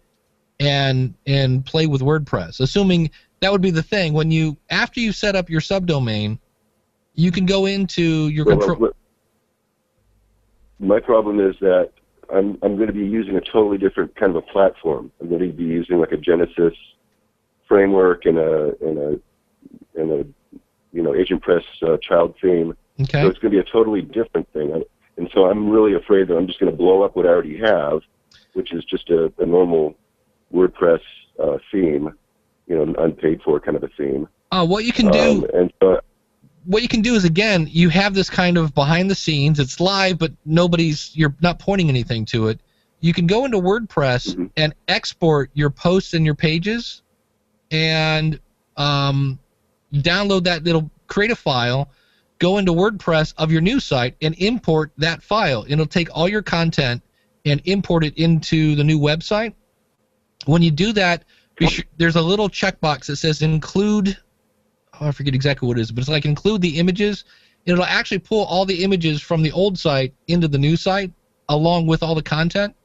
Speaker 2: and play with WordPress. Assuming that would be the thing, when after you set up your subdomain, you can go into your control.
Speaker 1: My problem is that I'm going to be using a totally different kind of a platform. I'm going to be using like a Genesis framework and a Agent Press child theme.
Speaker 2: Okay.
Speaker 1: So it's going to be a totally different thing. And so I'm really afraid that I'm just going to blow up what I already have, which is just a normal WordPress theme, unpaid for kind of a theme.
Speaker 2: What you can do.
Speaker 1: And so,
Speaker 2: what you can do is, again, you have this kind of behind the scenes. It's live, but you're not pointing anything to it. You can go into WordPress and export your posts and your pages, and download that. It'll create a file, go into WordPress of your new site, and import that file. It'll take all your content and import it into the new website. When you do that, there's a little checkbox that says include. I forget exactly what it is, but it's like include the images. It'll actually pull all the images from the old site into the new site along with all the content.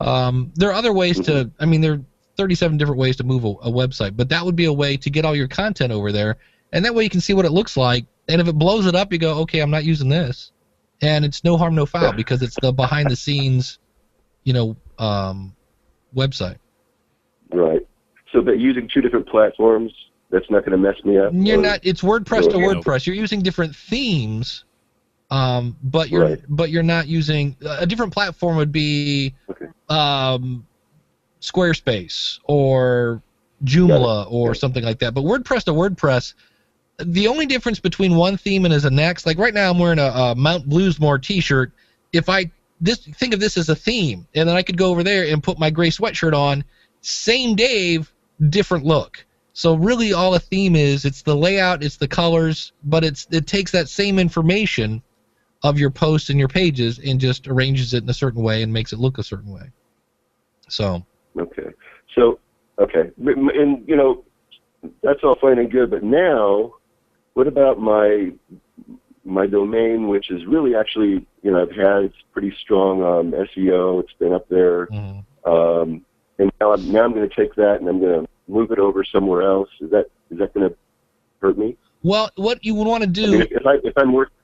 Speaker 2: There are other ways there are 37 different ways to move a website, but that would be a way to get all your content over there, and that way you can see what it looks like. And if it blows it up, you go, okay, I'm not using this, and it's no harm, no foul because it's the behind the scenes, website.
Speaker 1: Right. So that using two different platforms, that's not going to mess me up.
Speaker 2: It's WordPress to WordPress. You're using different themes, but you're not using a different platform. Would be Squarespace or Joomla or something like that. But WordPress to WordPress, the only difference between one theme and the next, like right now I'm wearing a Mount Bluesmore T-shirt. If I think of this as a theme, and then I could go over there and put my gray sweatshirt on, same Dave, different look. So really all a theme is, it's the layout, it's the colors, but it takes that same information of your posts and your pages and just arranges it in a certain way and makes it look a certain way. So. Okay.
Speaker 1: And, that's all fine and good, but now what about my domain, which is really actually, I've had pretty strong SEO. It's been up there. And now I'm going to take that and I'm going to move it over somewhere else. Is that going to hurt me?
Speaker 2: Well, what you would want to do,
Speaker 1: if I'm working,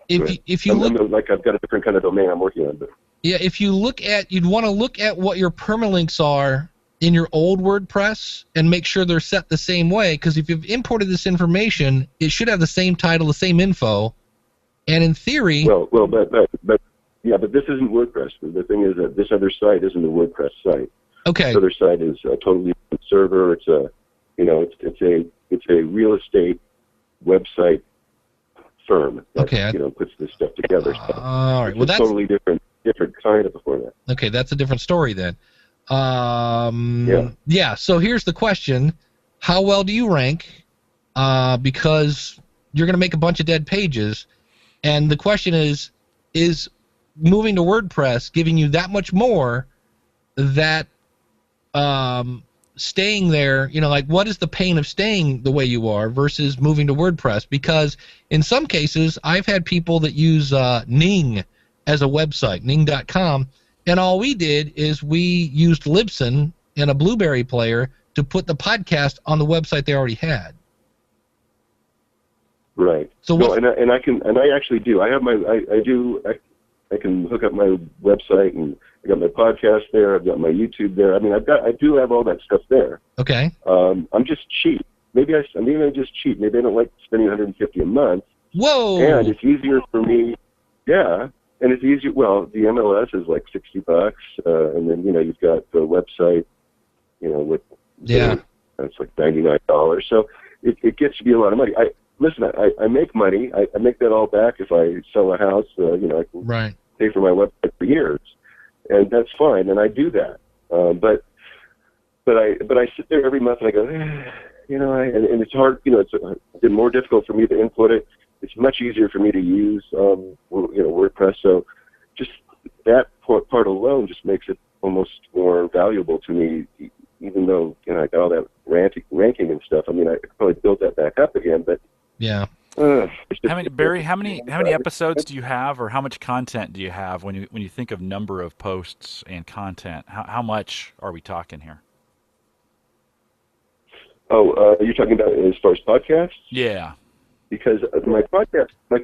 Speaker 2: if you look,
Speaker 1: like I've got a different kind of domain I'm working on, but
Speaker 2: if you look at, you'd want to look at what your permalinks are in your old WordPress and make sure they're set the same way, because if you've imported this information, it should have the same title, the same info, and in theory.
Speaker 1: But this isn't WordPress. The thing is that this other site isn't a WordPress site.
Speaker 2: Okay.
Speaker 1: This other site is a totally different server. It's it's a real estate website firm that puts this stuff together. So
Speaker 2: all right. Well, that's
Speaker 1: totally different kind of a format.
Speaker 2: Okay, that's a different story then. So here's the question: how well do you rank? Because you're going to make a bunch of dead pages, and the question is moving to WordPress giving you that much more that staying there, what is the pain of staying the way you are versus moving to WordPress? Because in some cases, I've had people that use Ning as a website, Ning.com, and all we did is we used Libsyn and a Blueberry player to put the podcast on the website they already had.
Speaker 1: Right.
Speaker 2: So
Speaker 1: I actually do. I have I can hook up my website, and I got my podcast there. I've got my YouTube there. I mean, I do have all that stuff there.
Speaker 2: Okay.
Speaker 1: I'm just cheap. Maybe I'm just cheap. Maybe I don't like spending $150 a month.
Speaker 2: Whoa.
Speaker 1: And it's easier for me. Yeah. And it's easier. Well, the MLS is like $60, and then you've got the website, with that's like $99. So it gets to be a lot of money. I make money. I make that all back if I sell a house. I can pay for my website for years, and that's fine. And I do that. But I sit there every month and I go, and it's hard. It's been more difficult for me to input it. It's much easier for me to use, WordPress. So just that part alone just makes it almost more valuable to me, even though I got all that ranking and stuff. I mean, I could probably build that back up again, but
Speaker 2: yeah.
Speaker 4: How many episodes do you have, or how much content do you have when you think of number of posts and content? How much are we talking here?
Speaker 1: Oh, you're talking about as far as podcasts?
Speaker 4: Yeah.
Speaker 1: Because my podcast, my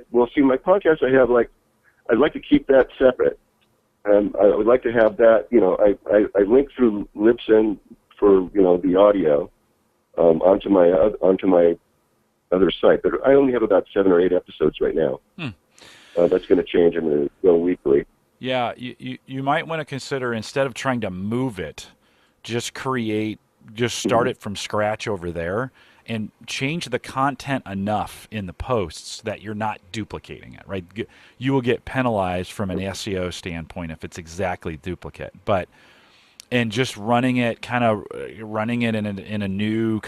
Speaker 1: podcast, I have I'd like to keep that separate. I would like to have that. I link through Libsyn for the audio onto my other site, but I only have about 7 or 8 episodes right now. That's going to change. I'm going to go weekly.
Speaker 4: Yeah, you might want to consider, instead of trying to move it, just start it from scratch over there and change the content enough in the posts that you're not duplicating it, right? You will get penalized from an SEO standpoint if it's exactly duplicate. And just running it in a new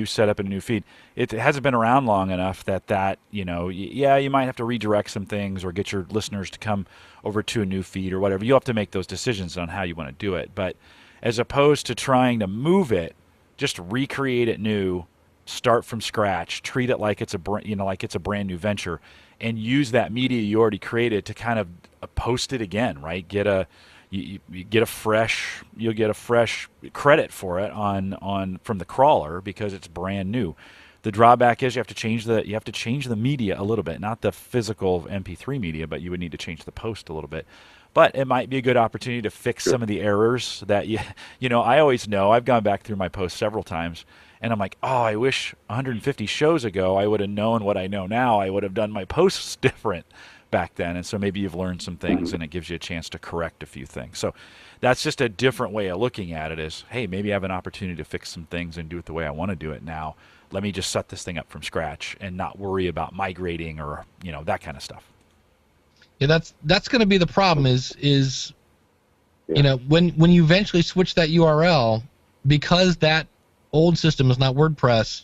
Speaker 4: setup and a new feed. It hasn't been around long enough that you might have to redirect some things or get your listeners to come over to a new feed or whatever. You'll have to make those decisions on how you want to do it. But as opposed to trying to move it, just recreate it new, start from scratch, treat it like it's a brand new venture, and use that media you already created to kind of post it again, right? You'll get a fresh credit for it on from the crawler because it's brand new. The drawback is you have to change the media a little bit, not the physical MP3 media, but you would need to change the post a little bit. But it might be a good opportunity to fix some of the errors that I always know. I've gone back through my posts several times, and I'm like, oh, I wish 150 shows ago I would have known what I know now. I would have done my posts different back then. And so maybe you've learned some things, and it gives you a chance to correct a few things. So that's just a different way of looking at it, is, hey, maybe I have an opportunity to fix some things and do it the way I want to do it now. Let me just set this thing up from scratch and not worry about migrating or that kind of stuff.
Speaker 2: Yeah, that's going to be the problem is when you eventually switch that URL, because that old system is not WordPress,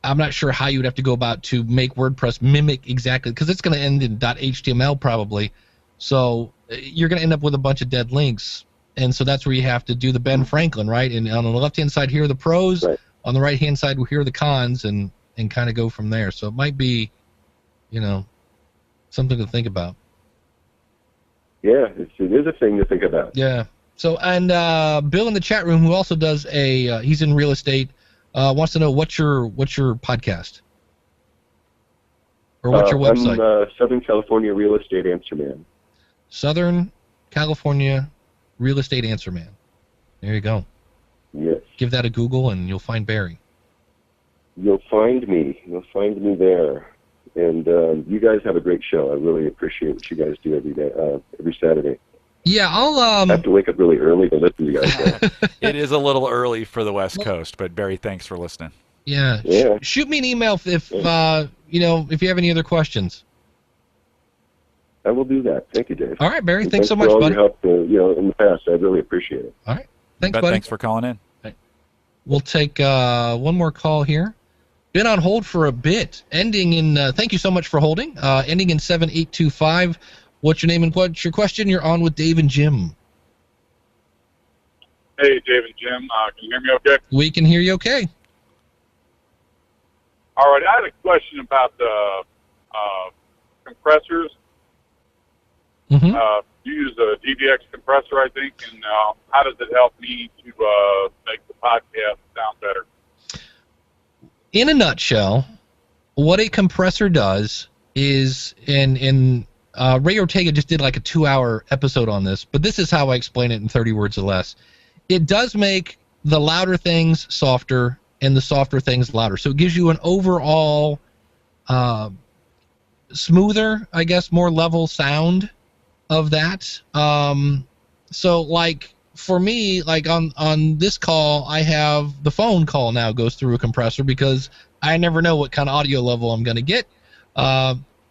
Speaker 2: I'm not sure how you would have to go about to make WordPress mimic exactly, because it's going to end in .html probably. So you're going to end up with a bunch of dead links, and so that's where you have to do the Ben Franklin, right? And on the left-hand side, here are the pros. Right. On the right-hand side, here are the cons, and kind of go from there. So it might be, something to think about.
Speaker 1: Yeah, it is a thing to think about.
Speaker 2: Yeah. So, and Bill in the chat room, who also does he's in real estate, wants to know what's your podcast, or what's your website?
Speaker 1: I'm Southern California Real Estate Answer Man.
Speaker 2: Southern California Real Estate Answer Man. There you go.
Speaker 1: Yes.
Speaker 2: Give that a Google, and you'll find Barry.
Speaker 1: You'll find me. You'll find me there. And you guys have a great show. I really appreciate what you guys do every day, every Saturday.
Speaker 2: Yeah,
Speaker 1: I have to wake up really early to listen to you guys.
Speaker 4: It is a little early for the West Coast, but Barry, thanks for listening.
Speaker 2: Yeah. Shoot me an email if you have any other questions.
Speaker 1: I will do that. Thank you, Dave.
Speaker 2: All right, Barry. Thanks so much,
Speaker 1: for all
Speaker 2: buddy.
Speaker 1: your help, in the past. I really appreciate it.
Speaker 2: All right. Thanks, buddy.
Speaker 4: Thanks for calling in.
Speaker 2: Right. We'll take one more call here. Been on hold for a bit. Ending in. Thank you so much for holding. Ending in 7825. What's your name and what's your question? You're on with Dave and Jim.
Speaker 6: Hey, Dave and Jim. Can you hear me okay?
Speaker 2: We can hear you okay.
Speaker 6: All right. I had a question about the compressors.
Speaker 2: Mm-hmm.
Speaker 6: You use a DBX compressor, I think, and how does it help me to make the podcast sound better?
Speaker 2: In a nutshell, what a compressor does is, and Ray Ortega just did like a 2-hour episode on this, but this is how I explain it in 30 words or less. It does make the louder things softer and the softer things louder. So it gives you an overall smoother, I guess, more level sound of that. So like for me, like on this call, I have the phone call now goes through a compressor because I never know what kind of audio level I'm going to get.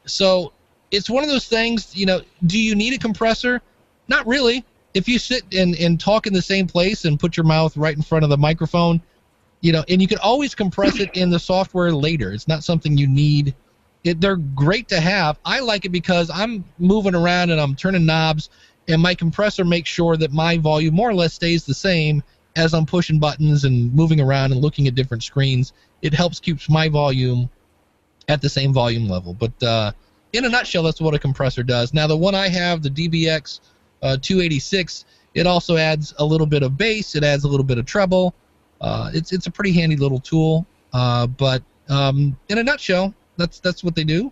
Speaker 2: So it's one of those things, do you need a compressor? Not really. If you sit and talk in the same place and put your mouth right in front of the microphone, and you can always compress it in the software later. It's not something you need. They're great to have. I like it because I'm moving around and I'm turning knobs, and my compressor makes sure that my volume more or less stays the same as I'm pushing buttons and moving around and looking at different screens. It helps keeps my volume at the same volume level. But in a nutshell, that's what a compressor does. Now, the one I have, the DBX 286, it also adds a little bit of bass. It adds a little bit of treble. It's a pretty handy little tool. But in a nutshell, that's what they do.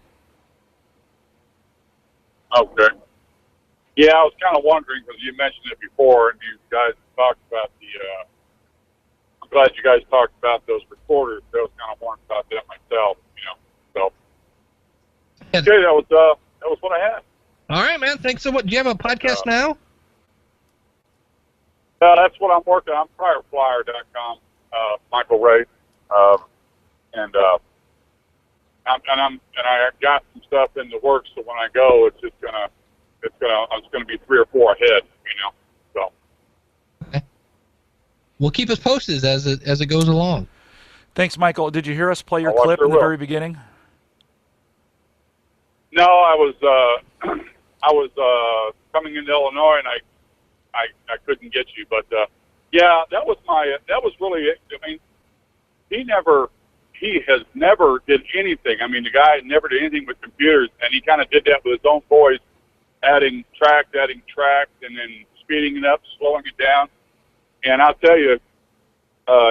Speaker 6: Okay. Yeah, I was kind of wondering because you mentioned it before, and you guys talked about the. I'm glad you guys talked about those recorders. I was kind of wondering about that myself, So, okay, that was what I had.
Speaker 2: All right, man. Thanks so much. Do you have a podcast now?
Speaker 6: That's what I'm working on. Priorflyer.com. Michael Ray, and I got some stuff in the works. So when I go, it's gonna be 3 or 4 ahead. So.
Speaker 2: Okay. Well, keep us posted as it goes along.
Speaker 4: Thanks, Michael. Did you hear us play your
Speaker 6: I
Speaker 4: clip
Speaker 6: sure
Speaker 4: in the
Speaker 6: will.
Speaker 4: very beginning?
Speaker 6: No, I was coming into Illinois, and I couldn't get you, but yeah, that was really it. I mean, he has never did anything. I mean, the guy never did anything with computers, and he kind of did that with his own voice, adding track, and then speeding it up, slowing it down. And I'll tell you,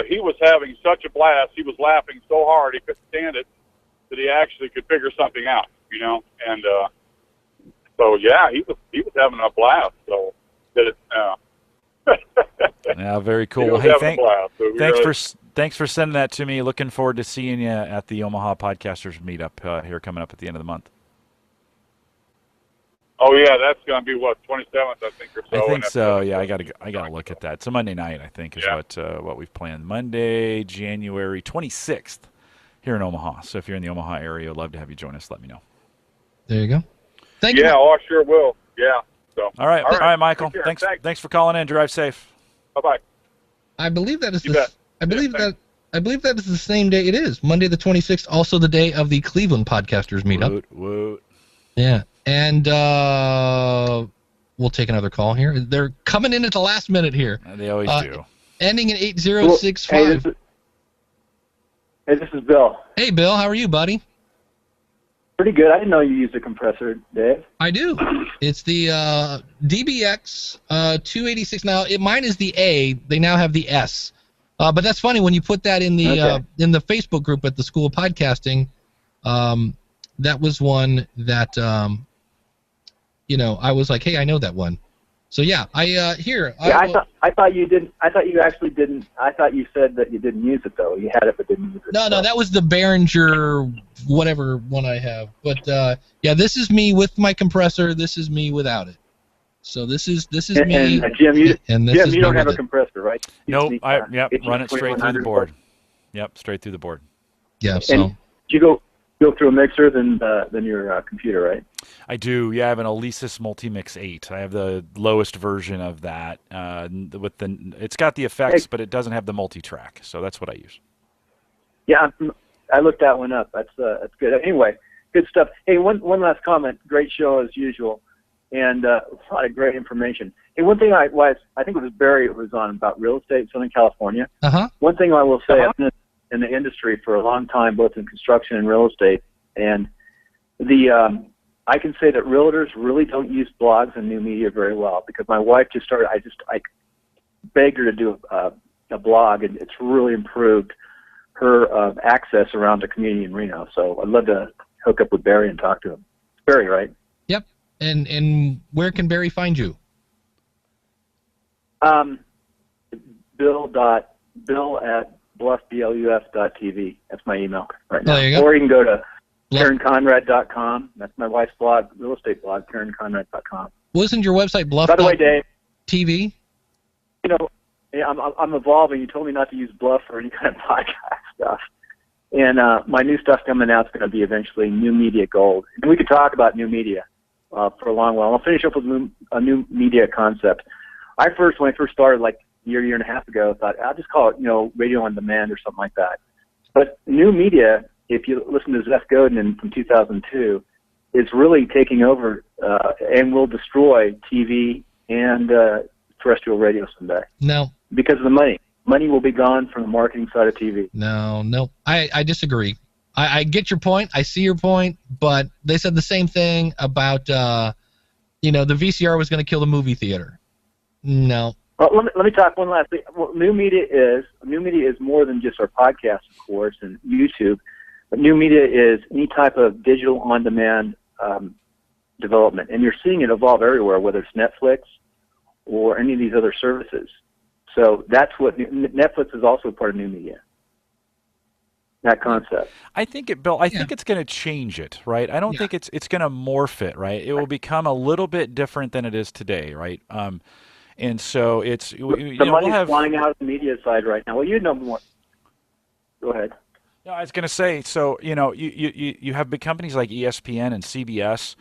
Speaker 6: he was having such a blast. He was laughing so hard he couldn't stand it that he actually could figure something out, And so yeah, he was having a blast. So that it.
Speaker 4: Yeah, very cool.
Speaker 6: He was
Speaker 4: Hey,
Speaker 6: having a blast. So
Speaker 4: thanks for sending that to me. Looking forward to seeing you at the Omaha Podcasters meetup here coming up at the end of the month.
Speaker 6: Oh yeah, that's going to be what 27th, I think, or so.
Speaker 4: I think so. Yeah, I gotta look at that. It's a Monday night, I think, is what we've planned. Monday, January 26th, here in Omaha. So if you're in the Omaha area, I'd love to have you join us. Let me know.
Speaker 2: There you go. Thank you.
Speaker 6: Yeah, I sure will. Yeah. So.
Speaker 4: All right, Michael.
Speaker 6: Take care.
Speaker 4: Thanks for calling in. Drive safe.
Speaker 6: Bye-bye.
Speaker 2: I believe that is
Speaker 6: You bet.
Speaker 2: I believe that is the same day it is. Monday the 26th, also the day of the Cleveland Podcasters meetup.
Speaker 4: Woot.
Speaker 2: Yeah. And we'll take another call here. They're coming in at the last minute here.
Speaker 4: They always do.
Speaker 2: Ending in 8065.
Speaker 7: Hey, this is Bill.
Speaker 2: Hey, Bill. How are you, buddy?
Speaker 7: Pretty good. I didn't know you used a compressor, Dave.
Speaker 2: I do. It's the DBX 286. Now, mine is the A. They now have the S. But that's funny when you put that in the Facebook group at the School of Podcasting. That was one that I was like, hey, I know that one. So yeah, I thought you didn't. I thought you actually didn't. I thought you said that you didn't use it though. You had it but didn't use it. No, that was the Behringer whatever one I have. But yeah, this is me with my compressor. This is me without it. So this is me.
Speaker 7: And Jim, you don't have a
Speaker 2: it.
Speaker 7: compressor, right?
Speaker 4: Nope. Run it straight through the board. Yep, straight through the board.
Speaker 2: Yeah. So
Speaker 7: and you go through a mixer than your computer, right?
Speaker 4: I do. Yeah, I have an Alesis Multimix 8. I have the lowest version of that. It's got the effects, but it doesn't have the multi-track. So that's what I use.
Speaker 7: Yeah, I looked that one up. That's good. Anyway, good stuff. Hey, one last comment. Great show as usual, and a lot of great information. Hey, one thing I think it was Barry was on about real estate in Southern California. One thing I will say, I've been in the industry for a long time, both in construction and real estate, and I can say that realtors really don't use blogs and new media very well because my wife just started. I begged her to do a blog, and it's really improved her access around the community in Reno. So I'd love to hook up with Barry and talk to him. It's Barry, right?
Speaker 2: Yep. And where can Barry find you?
Speaker 7: Bill@bluff.tv. That's my email right now.
Speaker 2: There you go.
Speaker 7: Or you can go to KarenConrad.com. That's my wife's blog, real estate blog, KarenConrad.com.
Speaker 2: Wasn't your website Bluff?
Speaker 7: By the way, Dave,
Speaker 2: TV?
Speaker 7: I'm evolving. You told me not to use Bluff or any kind of podcast stuff. And my new stuff coming out is going to be eventually New Media Gold. And we could talk about new media for a long while. I'll finish up with a new media concept. When I first started, like a year and a half ago, thought I'll just call it, radio on demand or something like that. But new media, if you listen to Zeth Godin from 2002, is really taking over and will destroy TV and terrestrial radio someday.
Speaker 2: No.
Speaker 7: Because of the money. Money will be gone from the marketing side of TV.
Speaker 2: No. I disagree. I get your point. I see your point. But they said the same thing about, the VCR was going to kill the movie theater. No.
Speaker 7: Well, let me talk one last thing. What new media is more than just our podcast, of course, and YouTube. But new media is any type of digital on-demand development, and you're seeing it evolve everywhere, whether it's Netflix or any of these other services. So that's what Netflix is also part of new media. That concept.
Speaker 4: I think it, Bill. I think it's going to change it, right? I don't think it's going to morph it, right? It will become a little bit different than it is today, right? And so it's
Speaker 7: the money's flying out of the media side right now. Well, you know more. Go ahead.
Speaker 4: No, I was going to say. So you have big companies like ESPN and CBS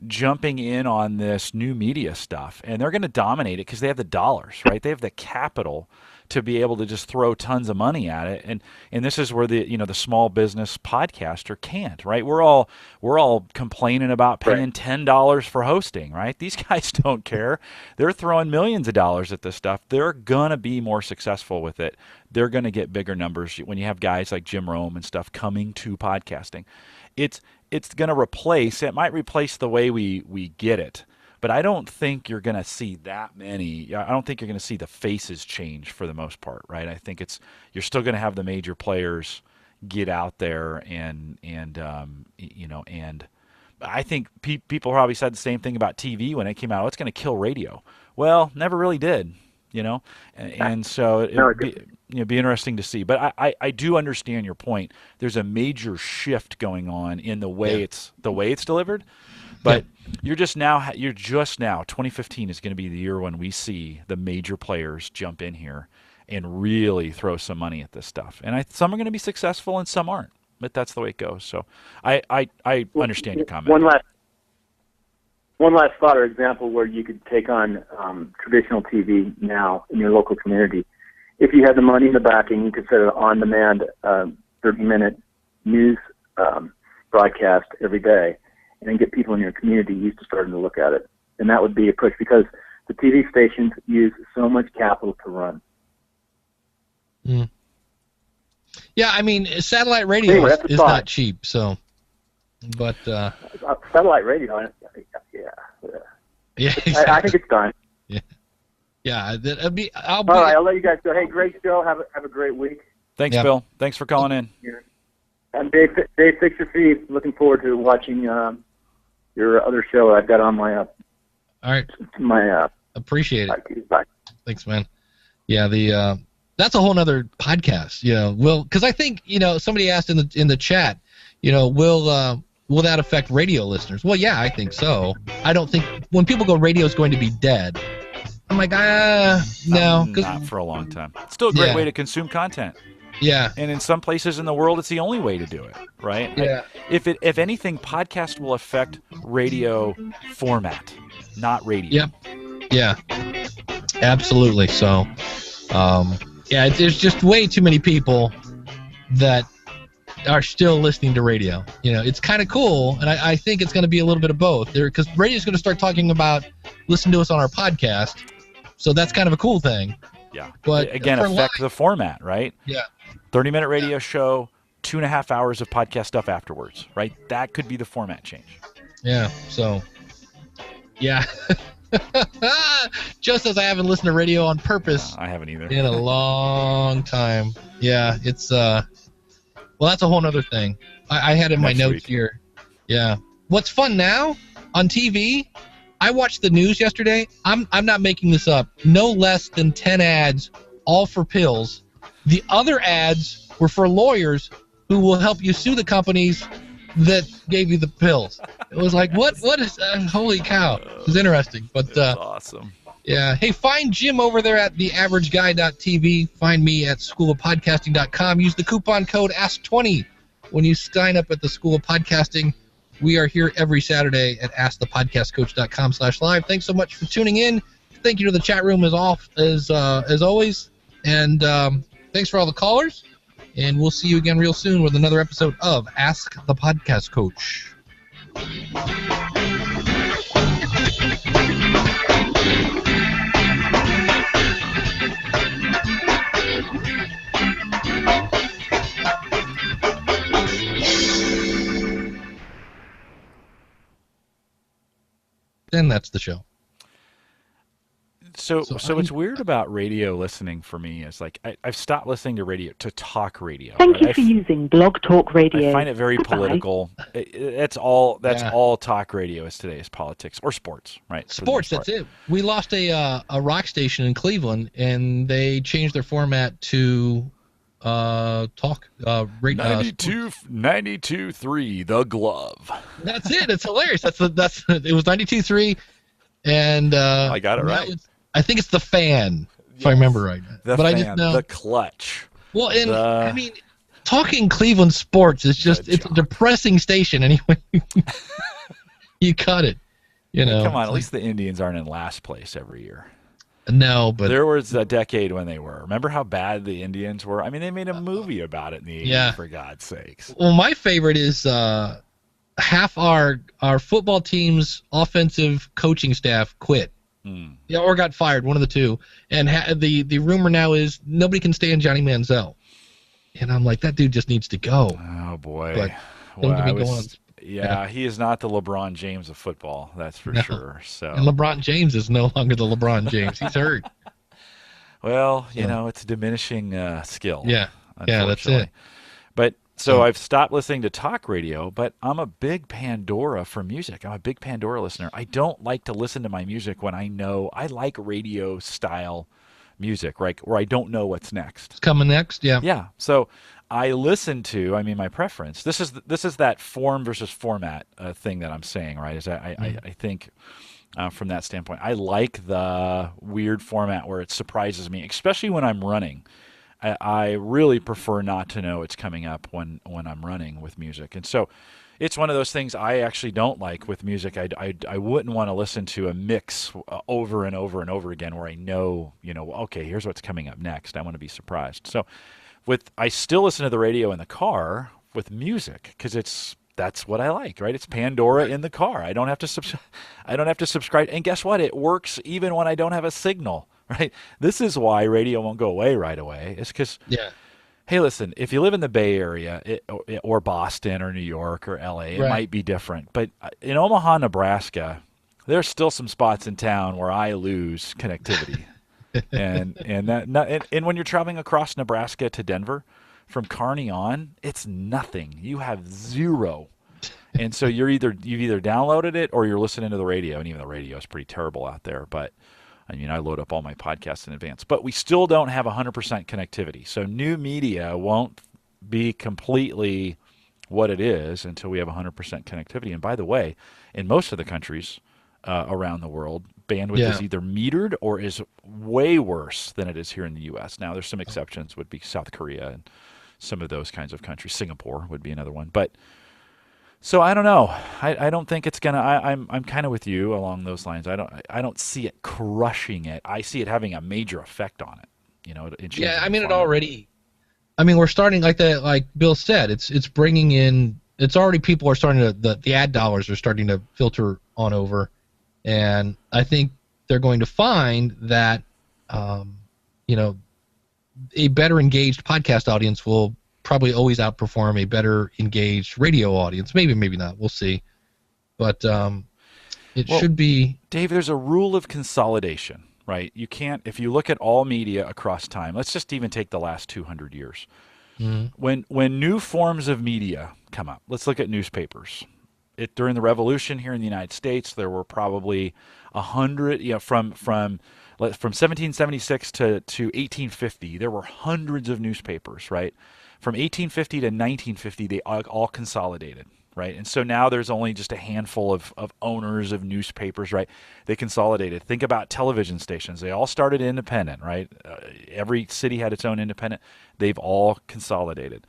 Speaker 4: jumping in on this new media stuff, and they're going to dominate it because they have the dollars, right? They have the capital to be able to just throw tons of money at it, and this is where the small business podcaster can't, right? We're all complaining about paying $10 for hosting, right? These guys don't care. They're throwing millions of dollars at this stuff. They're gonna be more successful with it. They're gonna get bigger numbers when you have guys like Jim Rome and stuff coming to podcasting. It's gonna replace. It might replace the way we get it. But I don't think you're going to see that many. I don't think you're going to see the faces change for the most part, right? I think you're still going to have the major players get out there and I think people probably said the same thing about TV when it came out. Oh, it's going to kill radio. Well, never really did, and so it'd be interesting to see. But I do understand your point. There's a major shift going on in the way it's delivered. But you're just now 2015 is going to be the year when we see the major players jump in here and really throw some money at this stuff. And some are going to be successful and some aren't. But that's the way it goes. So I understand your comment.
Speaker 7: One last thought or example where you could take on traditional TV now in your local community. If you had the money in the backing, you could set an on-demand 30-minute news broadcast every day, and then get people in your community used to starting to look at it. And that would be a push because the TV stations use so much capital to run.
Speaker 2: Mm. Yeah, I mean, satellite radio is not cheap, so. But
Speaker 7: satellite radio,
Speaker 2: yeah, exactly.
Speaker 7: I think it's time.
Speaker 2: Yeah,
Speaker 7: All right, I'll let you guys go. Hey, great show. Have a great week.
Speaker 4: Thanks, Bill. Thanks for calling in.
Speaker 7: I'm Dave Fix Your Feed. Looking forward to watching your other show I've got on my
Speaker 2: all right.
Speaker 7: My
Speaker 2: appreciate it.
Speaker 7: Bye.
Speaker 2: Thanks, man. Yeah, that's a whole nother podcast. Because I think somebody asked in the chat, will that affect radio listeners? Well, yeah, I think so. I don't think when people go radio is going to be dead. I'm like, no,
Speaker 4: not for a long time. It's still a great way to consume content.
Speaker 2: Yeah.
Speaker 4: And in some places in the world, it's the only way to do it, right?
Speaker 2: Yeah.
Speaker 4: If anything, podcast will affect radio format, not radio.
Speaker 2: Yep. Yeah. Absolutely. So, there's just way too many people that are still listening to radio. It's kind of cool, and I think it's going to be a little bit of both. Because radio's going to start talking about listen to us on our podcast, so that's kind of a cool thing.
Speaker 4: Yeah.
Speaker 2: But
Speaker 4: again, affect the format, right?
Speaker 2: Yeah.
Speaker 4: 30-minute radio show, 2.5 hours of podcast stuff afterwards, right? That could be the format change.
Speaker 2: Yeah. So, yeah. Joe says I haven't listened to radio on purpose.
Speaker 4: I haven't either.
Speaker 2: In a long time. Yeah, it's well, that's a whole other thing. I had it in my notes here. Yeah. What's fun now on TV? I watched the news yesterday. I'm not making this up. No less than 10 ads, all for pills. The other ads were for lawyers who will help you sue the companies that gave you the pills. It was like, what is holy cow. It was interesting. But
Speaker 4: awesome.
Speaker 2: Yeah. Hey, find Jim over there at theaverageguy.tv. Find me at schoolofpodcasting.com. Use the coupon code ASK20 when you sign up at the School of Podcasting. We are here every Saturday at askthepodcastcoach.com/live. Thanks so much for tuning in. Thank you to the chat room as always. And thanks for all the callers. And we'll see you again real soon with another episode of Ask the Podcast Coach. Then that's the show.
Speaker 4: So
Speaker 2: So
Speaker 4: what's weird about radio listening for me is like I've stopped listening to radio to talk radio.
Speaker 8: Thank
Speaker 4: right?
Speaker 8: you for using Blog Talk Radio.
Speaker 4: I find it very
Speaker 8: Goodbye.
Speaker 4: political. That's all. That's
Speaker 2: Yeah.
Speaker 4: all talk radio is today, is politics or sports, right? For the
Speaker 2: Sports,
Speaker 4: most
Speaker 2: that's
Speaker 4: part.
Speaker 2: it. We lost a rock station in Cleveland, and they changed their format to talk radio.
Speaker 4: 92.3 The Glove.
Speaker 2: That's it. It's hilarious. It was 92.3, and
Speaker 4: I got it
Speaker 2: that
Speaker 4: right.
Speaker 2: I think it's the fan, if I
Speaker 4: Yes.
Speaker 2: remember right.
Speaker 4: The
Speaker 2: but
Speaker 4: fan,
Speaker 2: I just know.
Speaker 4: the clutch.
Speaker 2: Well, and
Speaker 4: the-
Speaker 2: I mean, talking Cleveland sports is just
Speaker 4: The
Speaker 2: it's a
Speaker 4: jock.
Speaker 2: depressing station anyway. You cut it. You know.
Speaker 4: Come on,
Speaker 2: It's
Speaker 4: at least the Indians aren't in last place every year.
Speaker 2: like, no, but
Speaker 4: There was a decade when they were. Remember how bad the Indians were? I mean, they made a movie about it in the 80s,
Speaker 2: Yeah.
Speaker 4: for God's sakes.
Speaker 2: well, my favorite is half our football team's offensive coaching staff quit.
Speaker 4: Hmm.
Speaker 2: Yeah, or got fired, one of the two. And the rumor now is nobody can stand Johnny Manziel. And I'm like, that dude just needs to go.
Speaker 4: Oh, boy.
Speaker 2: But don't get me going.
Speaker 4: Yeah, he is not the LeBron James of football, that's for
Speaker 2: No.
Speaker 4: sure. So,
Speaker 2: And LeBron James is no longer the LeBron James. He's hurt.
Speaker 4: well, you
Speaker 2: So-
Speaker 4: know, it's a diminishing skill.
Speaker 2: Yeah. Yeah, that's
Speaker 4: unfortunately.
Speaker 2: it.
Speaker 4: But so
Speaker 2: Yeah.
Speaker 4: I've stopped listening to talk radio, but I'm a big Pandora for music. I'm a big Pandora listener. I don't like to listen to my music when I know I like radio style music, right? Where I don't know what's next.
Speaker 2: It's coming next. Yeah.
Speaker 4: Yeah. So I listen to, I mean, my preference. This is that form versus format thing that I'm saying, right? Is that I think from that standpoint, I like the weird format where it surprises me, especially when I'm running. I really prefer not to know it's coming up when I'm running with music, and so it's one of those things I actually don't like with music. I wouldn't want to listen to a mix over and over and over again where I know, okay, here's what's coming up next. I want to be surprised. So I still listen to the radio in the car with music because that's what I like, right? It's Pandora in the car. I don't have to subscribe. And guess what? It works even when I don't have a signal, right? This is why radio won't go away right away. It's because,
Speaker 2: Yeah.
Speaker 4: hey, listen, if you live in the Bay Area or Boston or New York or LA, it
Speaker 2: Right.
Speaker 4: might be different. But in Omaha, Nebraska, there's still some spots in town where I lose connectivity. and when you're traveling across Nebraska to Denver, from Kearney on, it's nothing. You have zero. And so you've either downloaded it or you're listening to the radio, and even the radio is pretty terrible out there. But I mean, I load up all my podcasts in advance. But we still don't have 100% connectivity. So new media won't be completely what it is until we have 100% connectivity. And by the way, in most of the countries around the world, bandwidth
Speaker 2: Yeah.
Speaker 4: is either metered or is way worse than it is here in the U.S. Now, there's some exceptions, would be South Korea and some of those kinds of countries. Singapore would be another one. But so I don't know. I don't think it's gonna. I'm kind of with you along those lines. I don't see it crushing it. I see it having a major effect on it.
Speaker 2: Yeah, I mean, it
Speaker 4: format.
Speaker 2: already. I mean, we're starting like that. Like Bill said, it's bringing in. It's already people are starting to the ad dollars are starting to filter on over, and I think they're going to find that, a better engaged podcast audience will probably always outperform a better engaged radio audience. Maybe not. We'll see. But it
Speaker 4: Well,
Speaker 2: should be.
Speaker 4: Dave, there's a rule of consolidation, right? You can't, if you look at all media across time, let's just even take the last 200 years. When new forms of media come up, let's look at newspapers. During the Revolution here in the United States, there were probably 100, from 1776 to 1850, there were hundreds of newspapers, right? From 1850 to 1950, they all consolidated, right? And so now there's only just a handful of owners of newspapers, right? They consolidated. Think about television stations. They all started independent, right? Every city had its own independent. They've all consolidated.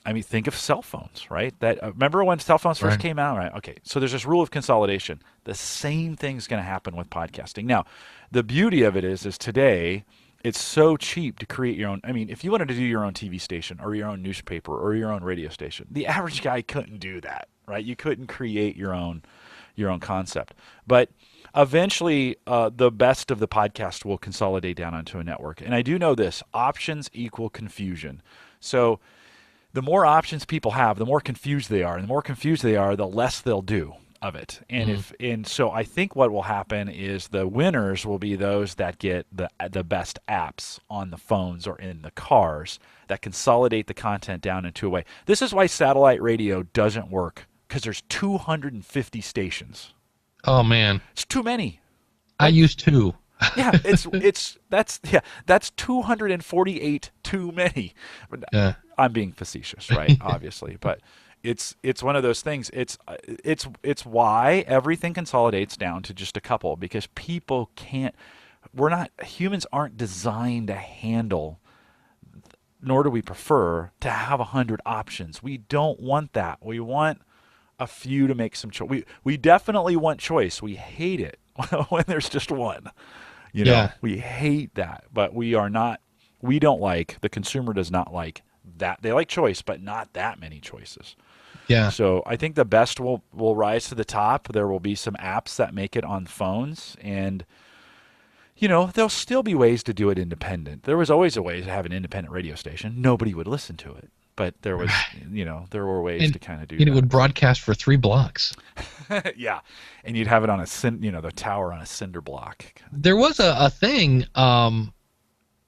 Speaker 4: I mean, think of cell phones, right? Remember when cell phones first
Speaker 2: Right.
Speaker 4: came out, right? Okay, so there's this rule of consolidation. The same thing's going to happen with podcasting. Now, the beauty of it is today it's so cheap to create your own. I mean, if you wanted to do your own TV station or your own newspaper or your own radio station, the average guy couldn't do that, right? You couldn't create your own concept. But eventually, the best of the podcast will consolidate down onto a network. And I do know this: options equal confusion. So the more options people have, the more confused they are. And the more confused they are, the less they'll do. of it. And so I think what will happen is the winners will be those that get the best apps on the phones or in the cars that consolidate the content down into a way. This is why satellite radio doesn't work, because there's 250 stations.
Speaker 2: Oh man,
Speaker 4: It's too many.
Speaker 2: I used to.
Speaker 4: Yeah, that's 248 too many.
Speaker 2: Yeah.
Speaker 4: I'm being facetious, right? Obviously, but it's one of those things. It's why everything consolidates down to just a couple, because people can't. Humans aren't designed to handle, nor do we prefer to have 100 options. We don't want that. We want a few to make some choice. We definitely want choice. We hate it when there's just one. We hate that, but we don't like, the consumer does not like that. They like choice, but not that many choices.
Speaker 2: Yeah.
Speaker 4: So I think the best will rise to the top. There will be some apps that make it on phones, and there'll still be ways to do it independent. There was always a way to have an independent radio station. Nobody would listen to it, but there was, there were ways to kind of do that.
Speaker 2: It would broadcast for 3 blocks.
Speaker 4: Yeah, and you'd have it on the tower on a cinder block.
Speaker 2: There was a thing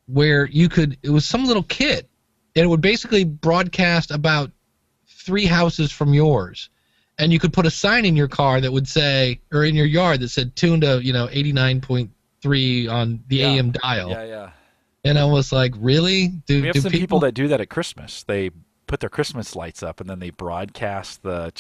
Speaker 2: where it was some little kit, and it would basically broadcast about 3 houses from yours, and you could put a sign in your car that would say, or in your yard that said, tune to 89.3 on the AM dial.
Speaker 4: Yeah.
Speaker 2: And I was like, really?
Speaker 4: We have some people that do that at Christmas. They put their Christmas lights up, and then they broadcast they're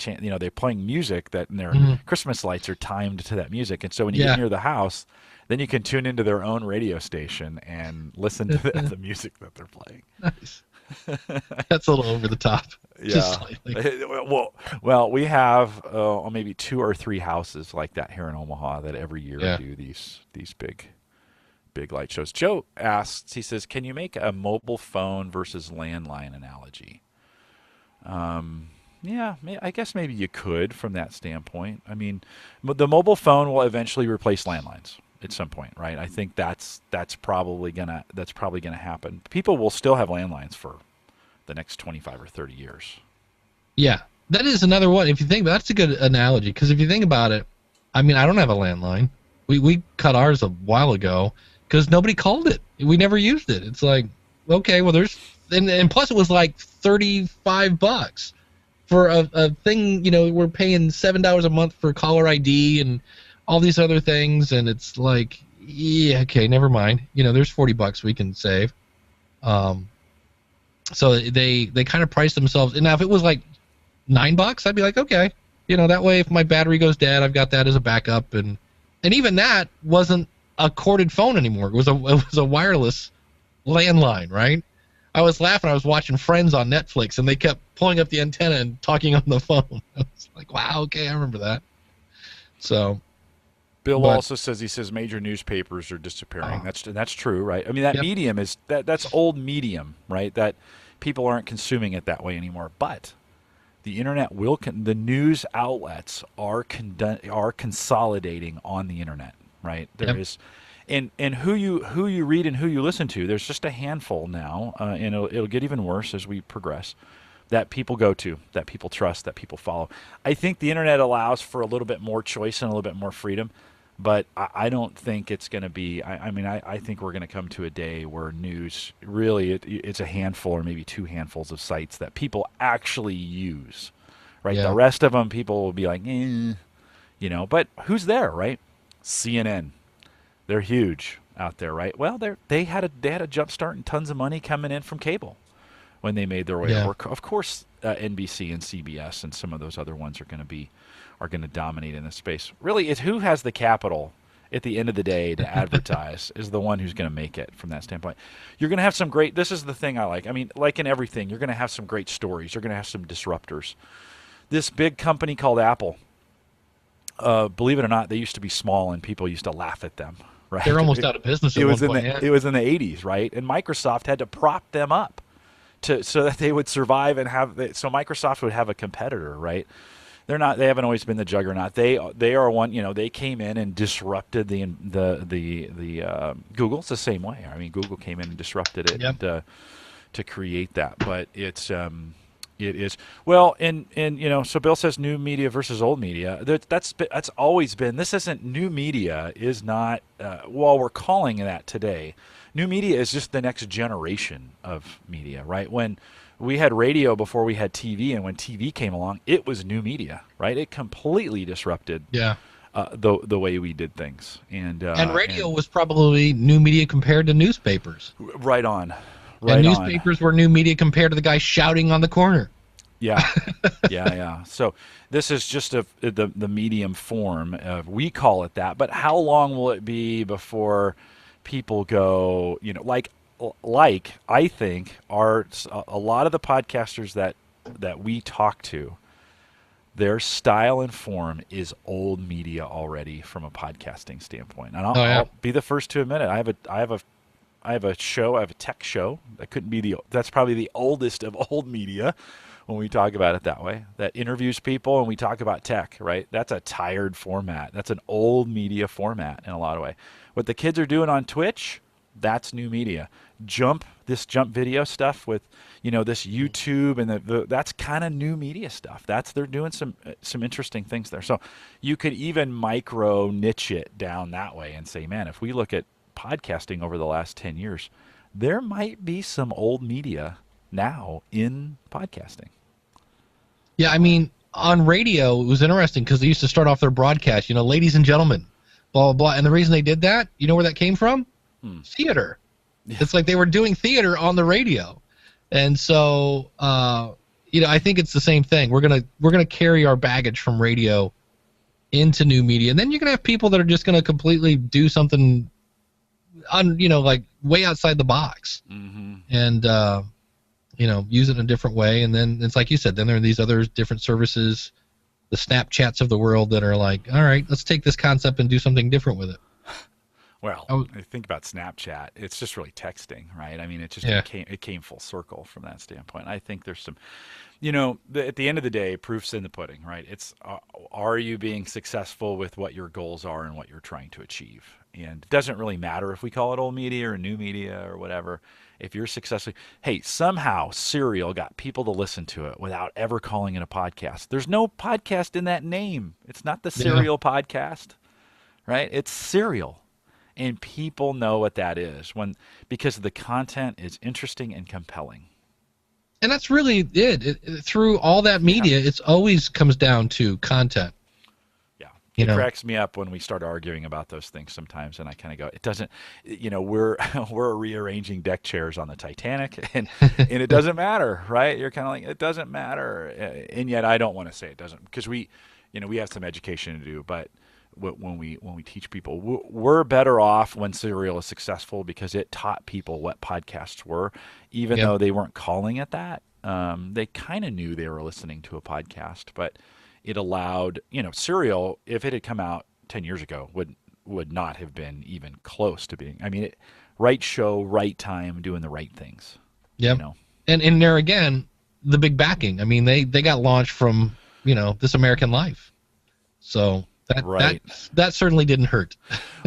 Speaker 4: playing music that, and their Christmas lights are timed to that music. And so when you get near the house, then you can tune into their own radio station and listen to the music that they're playing.
Speaker 2: Nice. That's a little over the top.
Speaker 4: Yeah.
Speaker 2: Just slightly.
Speaker 4: Well, we have maybe 2 or 3 houses like that here in Omaha that every year do these big light shows. Joe asks, he says, can you make a mobile phone versus landline analogy? Yeah, I guess maybe you could from that standpoint. I mean, the mobile phone will eventually replace landlines at some point, right? I think that's probably gonna happen. People will still have landlines for the next 25 or 30 years.
Speaker 2: Yeah, that is another one. If you think that's a good analogy, because if you think about it, I mean, I don't have a landline. We cut ours a while ago because nobody called it. We never used it. It's like, okay, well, and plus it was like $35 for a thing. We're paying $7 a month for caller ID and all these other things, and it's like, yeah, okay, never mind. There's $40 we can save. So they kind of priced themselves. And now if it was like $9, I'd be like, okay, that way if my battery goes dead, I've got that as a backup. And even that wasn't a corded phone anymore. It was a wireless landline, right? I was laughing. I was watching Friends on Netflix, and they kept pulling up the antenna and talking on the phone. I was like, wow, okay, I remember that. So.
Speaker 4: Bill also says major newspapers are disappearing. That's true, right? I mean, that medium is that's old medium, right? That people aren't consuming it that way anymore. But the internet the news outlets are consolidating on the internet, right? There is, and who you read and who you listen to. There's just a handful now, and it'll get even worse as we progress. That people go to, that people trust, that people follow. I think the internet allows for a little bit more choice and a little bit more freedom. But I don't think it's going to be. I think we're going to come to a day where news really it's a handful or maybe 2 handfuls of sites that people actually use, right? The rest of them people will be like, But who's there, right? CNN, they're huge out there, right? Well, they had a jump start and tons of money coming in from cable when they made their way over. Of course, NBC and CBS and some of those other ones are going to dominate in this space. Really, it's who has the capital at the end of the day to advertise is the one who's going to make it from that standpoint. You're going to have some great, this is the thing I like. I mean, like in everything, you're going to have some great stories. You're going to have some disruptors. This big company called Apple, believe it or not, they used to be small and people used to laugh at them. Right?
Speaker 2: They're almost out of business at one point.
Speaker 4: It was in the 80s, right? And Microsoft had to prop them up so that they would survive and so Microsoft would have a competitor, right? They haven't always been the juggernaut. They are one. They came in and disrupted the Google. It's the same way. I mean, Google came in and disrupted it to create that. But it's It is. Well, and so Bill says new media versus old media. That's always been. This isn't new media. Is not. While we're calling that today, new media is just the next generation of media, right? When we had radio before we had TV, and when TV came along, it was new media, right? It completely disrupted.
Speaker 2: Yeah.
Speaker 4: The way we did things, and
Speaker 2: radio was probably new media compared to newspapers.
Speaker 4: Right on.
Speaker 2: And newspapers were new media compared to the guy shouting on the corner.
Speaker 4: Yeah, yeah. So this is just the medium form. We call it that. But how long will it be before people go, like I think a lot of the podcasters that we talk to, their style and form is old media already from a podcasting standpoint. And I'll be the first to admit it. I have a show. I have a tech show that couldn't be that's probably the oldest of old media when we talk about it that way. That interviews people and we talk about tech, right? That's a tired format. That's an old media format in a lot of way. What the kids are doing on Twitch, that's new media. This jump video stuff with this YouTube and that's kind of new media stuff. They're doing some interesting things there. So you could even micro niche it down that way and say, man, if we look at podcasting over the last 10 years, there might be some old media now in podcasting.
Speaker 2: Yeah, I mean, on radio, it was interesting because they used to start off their broadcast, ladies and gentlemen, blah, blah, blah. And the reason they did that, you know where that came from? Theater. Yeah. It's like they were doing theater on the radio. And so, I think it's the same thing. We're gonna carry our baggage from radio into new media. And then you're going to have people that are just going to completely do something like way outside the box, and use it in a different way. And then it's like you said, then there are these other different services, the Snapchats of the world, that are like, all right, let's take this concept and do something different with it.
Speaker 4: Well, I think about Snapchat. It's just really texting, right? I mean, it came full circle from that standpoint. I think there's some, at the end of the day, proof's in the pudding, right? It's are you being successful with what your goals are and what you're trying to achieve? And it doesn't really matter if we call it old media or new media or whatever. If you're successful, hey, somehow Serial got people to listen to it without ever calling it a podcast. There's no podcast in that name. It's not the Serial podcast, right? It's Serial. And people know what that is because the content is interesting and compelling.
Speaker 2: And that's really it. Through all that media, it's always comes down to content.
Speaker 4: Yeah. It cracks me up when we start arguing about those things sometimes, and I kind of go, it doesn't, we're rearranging deck chairs on the Titanic, and it doesn't matter, right? You're kind of like, it doesn't matter. And yet I don't want to say it doesn't, because we have some education to do, but when we teach people, we're better off when Serial is successful because it taught people what podcasts were, even though they weren't calling it that. They kind of knew they were listening to a podcast, but it allowed, Serial, if it had come out 10 years ago, would not have been even close to being. I mean, right show, right time, doing the right things.
Speaker 2: Yeah. And there again, the big backing. I mean, they got launched from This American Life, so. That certainly didn't hurt.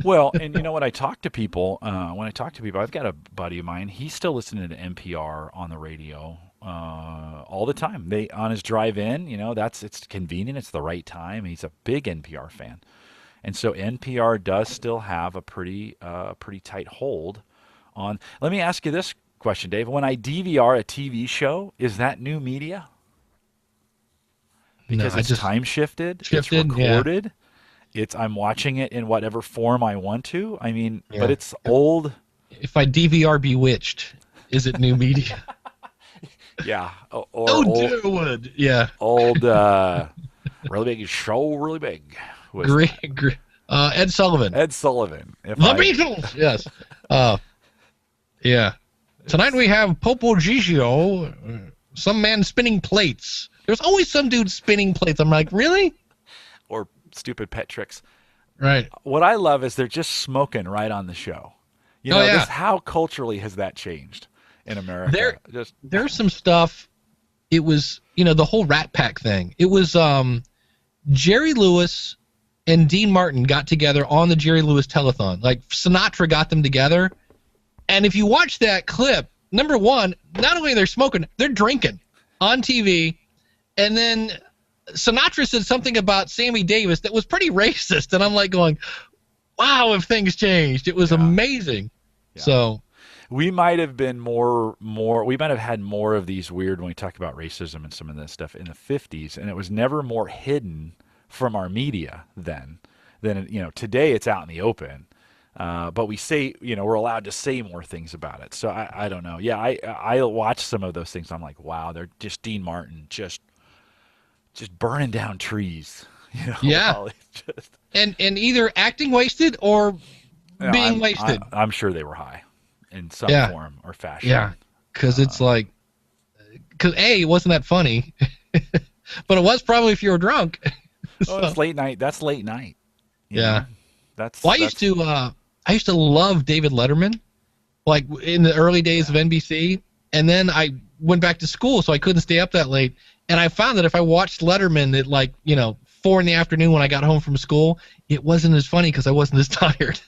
Speaker 4: Well, and when I talk to people, I've got a buddy of mine. He's still listening to NPR on the radio all the time. On his drive in, it's convenient. It's the right time. He's a big NPR fan, and so NPR does still have a pretty tight hold on. Let me ask you this question, Dave. When I DVR a TV show, is that new media? Because it's time shifted. It's recorded. Yeah. I'm watching it in whatever form I want to. I mean, but it's old.
Speaker 2: If I DVR Bewitched, is it new media?
Speaker 4: Yeah.
Speaker 2: Dearwood. Yeah.
Speaker 4: Old, really big show, really big.
Speaker 2: Great. Ed Sullivan.
Speaker 4: Ed Sullivan.
Speaker 2: The Beatles. Yes. Yeah. Tonight we have Popo Gigio, some man spinning plates. There's always some dude spinning plates. I'm like, really?
Speaker 4: Or stupid pet tricks.
Speaker 2: Right.
Speaker 4: What I love is they're just smoking right on the show. How culturally has that changed in America?
Speaker 2: There's some stuff. It was, the whole Rat Pack thing. It was Jerry Lewis and Dean Martin got together on the Jerry Lewis telethon. Like Sinatra got them together. And if you watch that clip, number one, not only are they smoking, they're drinking. on TV, and then Sinatra said something about Sammy Davis that was pretty racist, and I'm like going, wow, if things changed. It was amazing.
Speaker 4: Yeah.
Speaker 2: So
Speaker 4: we might have been we might have had more of these weird, when we talk about racism and some of this stuff in the 50s, and it was never more hidden from our media then than, today it's out in the open. But we say, we're allowed to say more things about it. So I don't know. Yeah, I watch some of those things. I'm like, wow, they're just Dean Martin, just burning down trees.
Speaker 2: Yeah. And either acting wasted or being wasted.
Speaker 4: I'm sure they were high in some form or fashion.
Speaker 2: Yeah, because it's like, because A, it wasn't that funny, but it was probably if you were drunk.
Speaker 4: So. It's late night. That's late night.
Speaker 2: Yeah. I used to love David Letterman, like in the early days of NBC, and then I went back to school, so I couldn't stay up that late. And I found that if I watched Letterman at 4 p.m. when I got home from school, it wasn't as funny because I wasn't as tired.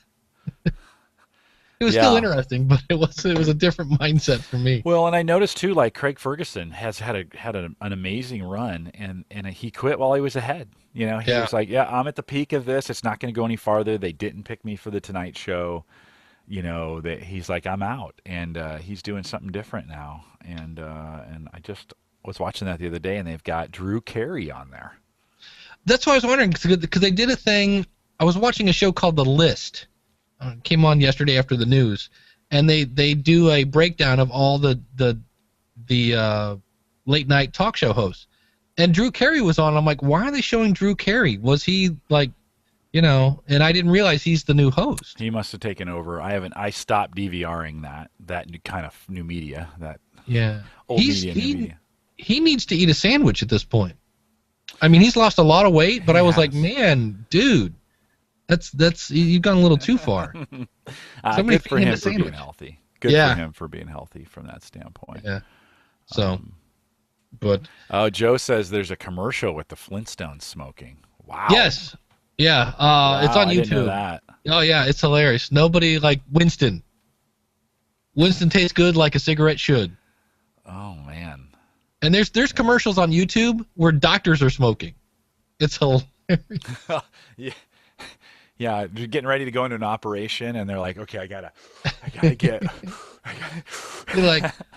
Speaker 2: It was still interesting, but it was a different mindset for me.
Speaker 4: Well, and I noticed too, like Craig Ferguson has had an amazing run, and he quit while he was ahead. He was like, I'm at the peak of this. It's not going to go any farther. They didn't pick me for the Tonight Show. That he's like, I'm out, and he's doing something different now. And I just was watching that the other day, and they've got Drew Carey on there.
Speaker 2: That's what I was wondering, because they did a thing. I was watching a show called The List. Came on yesterday after the news, and they do a breakdown of all the late night talk show hosts, and Drew Carey was on. I'm like, why are they showing Drew Carey? Was he like, and I didn't realize he's the new host.
Speaker 4: He must have taken over. I stopped DVRing that new kind of new media. Old media, new media.
Speaker 2: He needs to eat a sandwich at this point. I mean, he's lost a lot of weight, but I was like, man, dude. That's you've gone a little too far.
Speaker 4: Good for him for being healthy. Good for him for being healthy from that standpoint.
Speaker 2: Yeah. So, but
Speaker 4: Joe says there's a commercial with the Flintstones smoking. Wow.
Speaker 2: Yes. Yeah. It's on YouTube.
Speaker 4: I didn't know that.
Speaker 2: Oh yeah, it's hilarious. Nobody like Winston. Winston tastes good like a cigarette should.
Speaker 4: Oh man.
Speaker 2: And there's commercials on YouTube where doctors are smoking. It's hilarious.
Speaker 4: Yeah. Yeah, you're getting ready to go into an operation, and they're like, "Okay, I gotta get."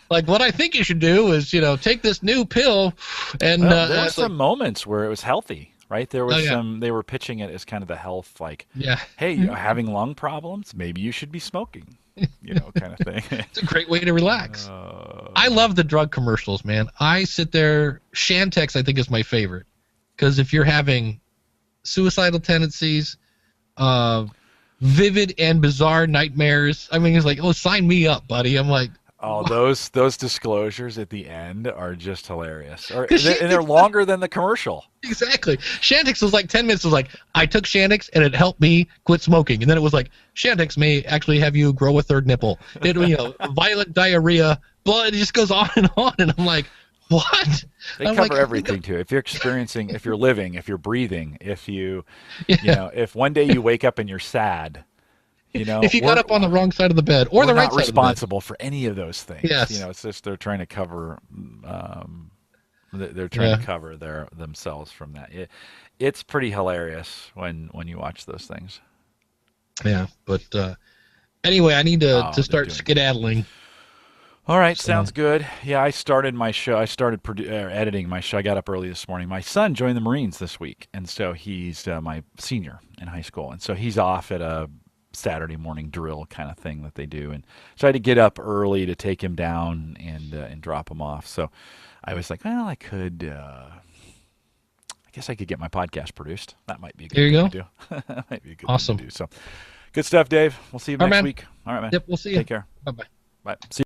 Speaker 2: like what I think you should do is, take this new pill, and
Speaker 4: there were some moments where it was healthy, right? There was some. They were pitching it as kind of the health, like, "Hey, you're having lung problems? Maybe you should be smoking," kind of thing.
Speaker 2: It's a great way to relax. I love the drug commercials, man. I sit there. Chantix, I think, is my favorite, because if you're having suicidal tendencies, vivid and bizarre nightmares. I mean, it's like, sign me up, buddy. I'm like,
Speaker 4: those disclosures at the end are just hilarious. And they're longer than the commercial.
Speaker 2: Exactly. Chantix was like 10 minutes. It was like, I took Chantix and it helped me quit smoking. And then it was like, Chantix may actually have you grow a third nipple. Violent diarrhea, blood. It just goes on. And I'm like, what?
Speaker 4: They cover everything too. If you're experiencing, if you're living, if you're breathing, if if one day you wake up and you're sad,
Speaker 2: if you got up on the wrong side of the bed or the right side of the bed.
Speaker 4: We're not responsible for any of those things.
Speaker 2: Yes.
Speaker 4: It's just they're trying to cover. They're trying to cover themselves from that. It's pretty hilarious when you watch those things.
Speaker 2: Yeah, but anyway, I need to start skedaddling.
Speaker 4: All right, sounds good. Yeah, I started my show. I started editing my show. I got up early this morning. My son joined the Marines this week, and so he's my senior in high school, and so he's off at a Saturday morning drill kind of thing that they do, and so I had to get up early to take him down and drop him off. So I was like, well, I could. I guess I could get my podcast produced. That might be a good thing to do. That might be a good thing to do. So good stuff, Dave. We'll see you next week. All right, man.
Speaker 2: Yep, we'll see you.
Speaker 4: Take care.
Speaker 2: Bye-bye.
Speaker 4: Bye. See you.